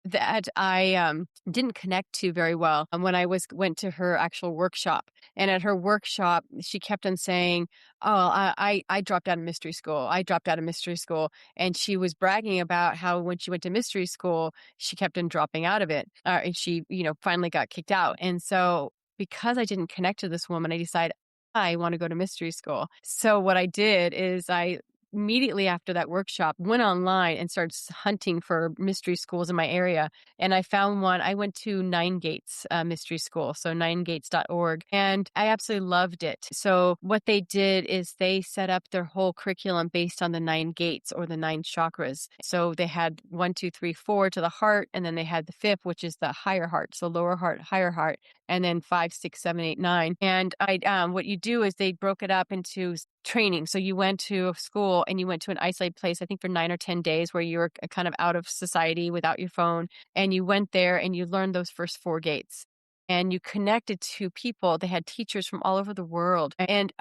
that I didn't connect to very well when I went to her actual workshop. And at her workshop, she kept on saying, "Oh, I dropped out of mystery school. I dropped out of mystery school." And she was bragging about how when she went to mystery school, she kept on dropping out of it, and she, finally got kicked out. And so because I didn't connect to this woman, I decided I want to go to mystery school. So what I did is I immediately after that workshop went online and started hunting for mystery schools in my area. And I found one. I went to Nine Gates Mystery School, so ninegates.org, and I absolutely loved it. So what they did is they set up their whole curriculum based on the 9 gates or the 9 chakras. So they had 1, 2, 3, 4 to the heart, and then they had the 5th, which is the higher heart. So lower heart, higher heart, and then 5, 6, 7, 8, 9. And what you do is they broke it up into training. So you went to a school and you went to an isolated place, I think for 9 or 10 days, where you were kind of out of society without your phone. And you went there and you learned those first 4 gates. And you connected to people. They had teachers from all over the world. And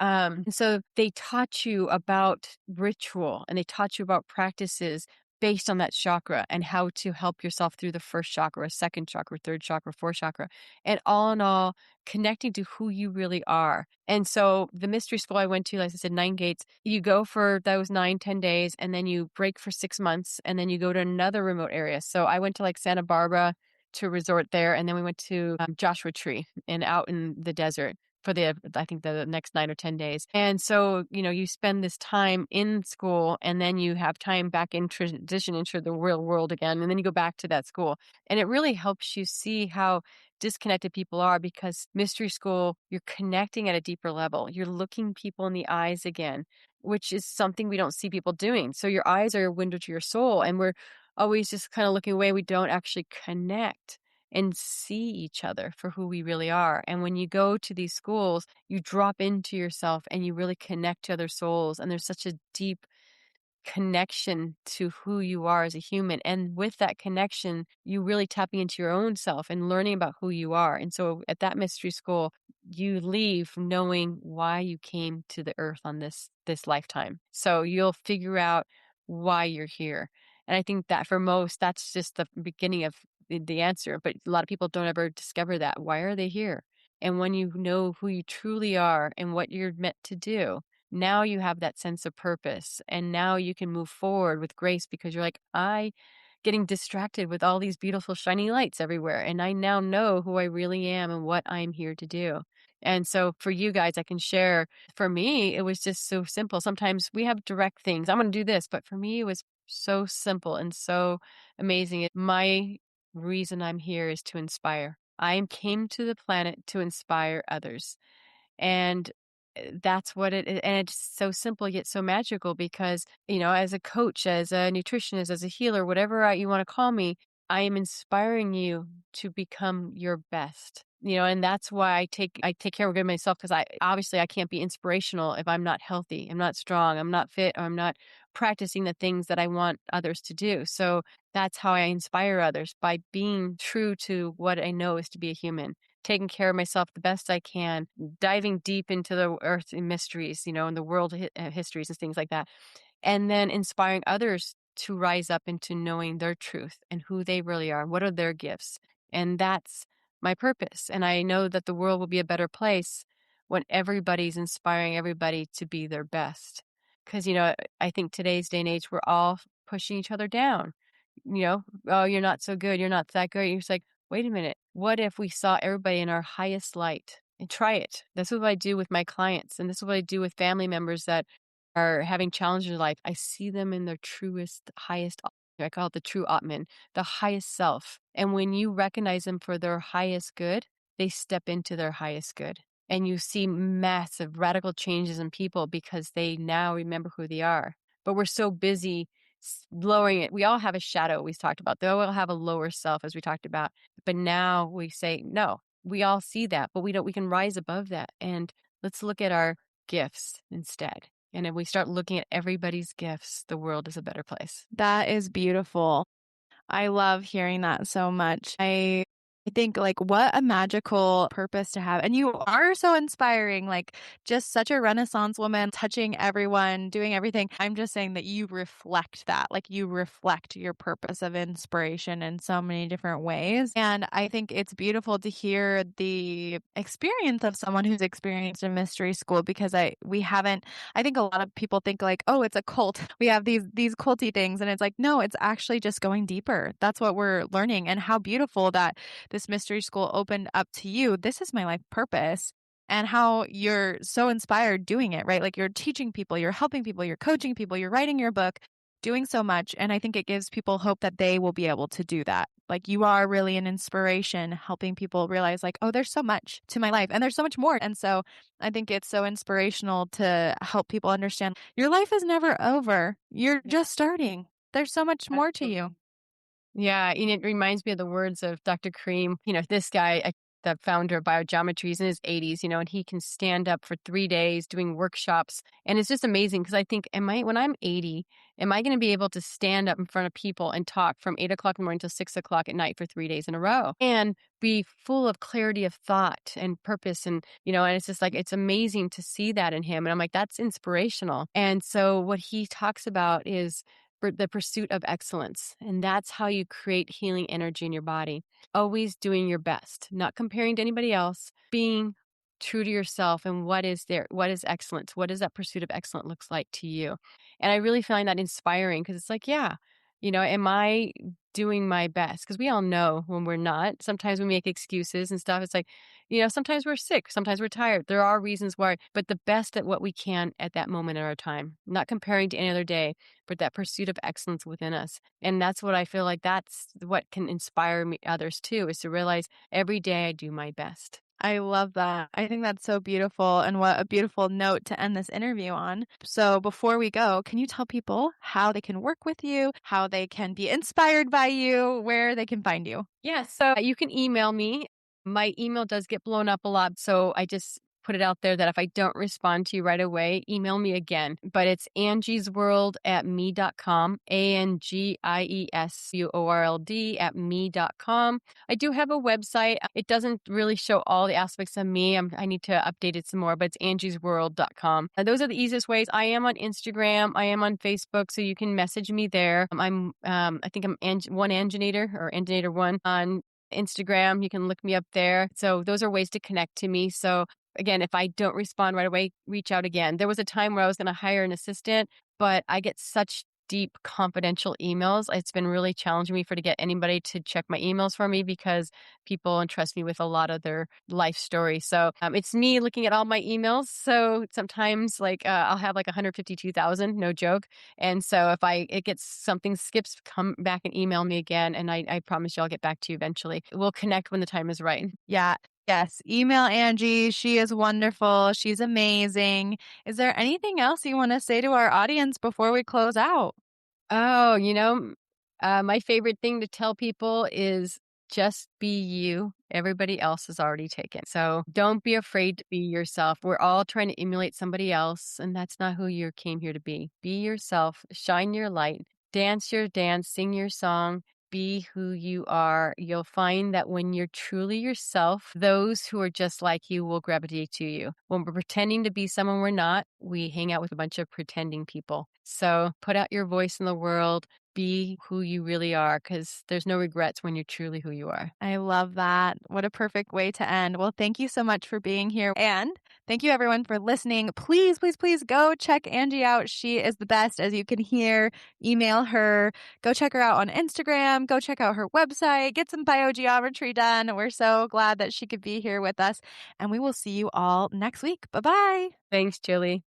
so they taught you about ritual, and they taught you about practices based on that chakra and how to help yourself through the first chakra, second chakra, third chakra, fourth chakra. And all in all, connecting to who you really are. And so the mystery school I went to, like I said, 9 gates, you go for those 9, 10 days, and then you break for 6 months, and then you go to another remote area. So I went to like Santa Barbara to resort there. And then we went to Joshua Tree and out in the desert for I think the next 9 or 10 days. And so, you spend this time in school, and then you have time back in transition into the real world again. And then you go back to that school. And it really helps you see how disconnected people are, because mystery school, you're connecting at a deeper level. You're looking people in the eyes again, which is something we don't see people doing. So your eyes are your window to your soul. And we're always just kind of looking away. We don't actually connect and see each other for who we really are. And when you go to these schools, you drop into yourself and you really connect to other souls. And there's such a deep connection to who you are as a human. And with that connection, you really tapping into your own self and learning about who you are. And so at that mystery school, you leave knowing why you came to the earth on this lifetime. So you'll figure out why you're here. And I think that for most, that's just the beginning of the answer. But a lot of people don't ever discover that. Why are they here? And when you know who you truly are and what you're meant to do, now you have that sense of purpose. And now you can move forward with grace because you're like, getting distracted with all these beautiful shiny lights everywhere. And I now know who I really am and what I'm here to do. And so for you guys, I can share, for me, it was just so simple. Sometimes we have direct things. I'm going to do this. But for me, it was so simple and so amazing. My reason I'm here is to inspire. I came to the planet to inspire others. And that's what it is. And it's so simple yet so magical because, as a coach, as a nutritionist, as a healer, whatever you want to call me, I am inspiring you to become your best. And that's why I take care of myself, because I can't be inspirational if I'm not healthy, I'm not strong, I'm not fit, or I'm not practicing the things that I want others to do. So that's how I inspire others, by being true to what I know is to be a human, taking care of myself the best I can, diving deep into the earth and mysteries, and the world histories and things like that. And then inspiring others to rise up into knowing their truth and who they really are. What are their gifts? And that's my purpose. And I know that the world will be a better place when everybody's inspiring everybody to be their best. Because, I think today's day and age, we're all pushing each other down. Oh, you're not so good. You're not that good. You're just like, wait a minute. What if we saw everybody in our highest light? And try it. This is what I do with my clients. And this is what I do with family members that are having challenges in life. I see them in their truest, highest, I call it the true Atman, the highest self. And when you recognize them for their highest good, they step into their highest good. And you see massive radical changes in people because they now remember who they are. But we're so busy lowering it. We all have a shadow, we talked about. They all have a lower self, as we talked about. But now we say, no, we all see that, but we can rise above that. And let's look at our gifts instead. And if we start looking at everybody's gifts, the world is a better place. That is beautiful. I love hearing that so much. I think, like, what a magical purpose to have. And you are so inspiring, like, just such a Renaissance woman, touching everyone, doing everything. I'm just saying that you reflect that, like, you reflect your purpose of inspiration in so many different ways. And I think it's beautiful to hear the experience of someone who's experienced a mystery school, because I think a lot of people think, like, oh, it's a cult. We have these culty things. And it's like, no, it's actually just going deeper. That's what we're learning. And how beautiful that this mystery school opened up to you. This is my life purpose. And how you're so inspired doing it, right? Like, you're teaching people, you're helping people, you're coaching people, you're writing your book, doing so much. And I think it gives people hope that they will be able to do that. Like, you are really an inspiration, helping people realize, like, oh, there's so much to my life and there's so much more. And so I think it's so inspirational to help people understand your life is never over. You're just starting. There's so much more to you. Yeah, and it reminds me of the words of Dr. Kareem. This guy, the founder of Biogeometry, is in his 80s, and he can stand up for 3 days doing workshops. And it's just amazing because I think, when I'm 80, am I going to be able to stand up in front of people and talk from 8 o'clock in the morning till 6 o'clock at night for 3 days in a row and be full of clarity of thought and purpose? And it's just like, it's amazing to see that in him. And I'm like, that's inspirational. And so what he talks about is the pursuit of excellence. And that's how you create healing energy in your body. Always doing your best, not comparing to anybody else, being true to yourself and what is excellence? What does that pursuit of excellence looks like to you? And I really find that inspiring because it's like, yeah, am I doing my best? Because we all know when we're not. Sometimes we make excuses and stuff. It's like, sometimes we're sick, sometimes we're tired. There are reasons why, but the best at what we can at that moment in our time, not comparing to any other day, but that pursuit of excellence within us. And that's what I feel like that's what can inspire me, others too, is to realize every day I do my best. I love that. I think that's so beautiful, and what a beautiful note to end this interview on. So before we go, can you tell people how they can work with you, how they can be inspired by you, where they can find you? Yeah, so you can email me. My email does get blown up a lot, so I just put it out there that if I don't respond to you right away, email me again. But it's angiesworld@me.com, ANGIESWORLD@me.com. I do have a website. It doesn't really show all the aspects of me. I need to update it some more, but it's angiesworld.com. Those are the easiest ways. I am on Instagram. I am on Facebook, so you can message me there. I think I'm one Anginator or Anginator1 on Instagram. You can look me up there. So those are ways to connect to me. So again, if I don't respond right away, reach out again. There was a time where I was going to hire an assistant, but I get such deep confidential emails. It's been really challenging me to get anybody to check my emails for me because people entrust me with a lot of their life story. So it's me looking at all my emails. So sometimes I'll have 152,000, no joke. And so if it gets something skips, come back and email me again. And I promise you I'll get back to you eventually. We'll connect when the time is right. Yeah. Yes. Email Angie. She is wonderful. She's amazing. Is there anything else you want to say to our audience before we close out? Oh, my favorite thing to tell people is just be you. Everybody else is already taken. So don't be afraid to be yourself. We're all trying to emulate somebody else, and that's not who you came here to be. Be yourself, shine your light, dance your dance, sing your song. Be who you are. You'll find that when you're truly yourself, those who are just like you will gravitate to you. When we're pretending to be someone we're not, we hang out with a bunch of pretending people. So put out your voice in the world. Be who you really are, because there's no regrets when you're truly who you are. I love that. What a perfect way to end. Well, thank you so much for being here. And thank you everyone for listening. Please, please, please go check Angie out. She is the best, as you can hear. Email her. Go check her out on Instagram. Go check out her website. Get some biogeometry done. We're so glad that she could be here with us. And we will see you all next week. Bye-bye. Thanks, Julie.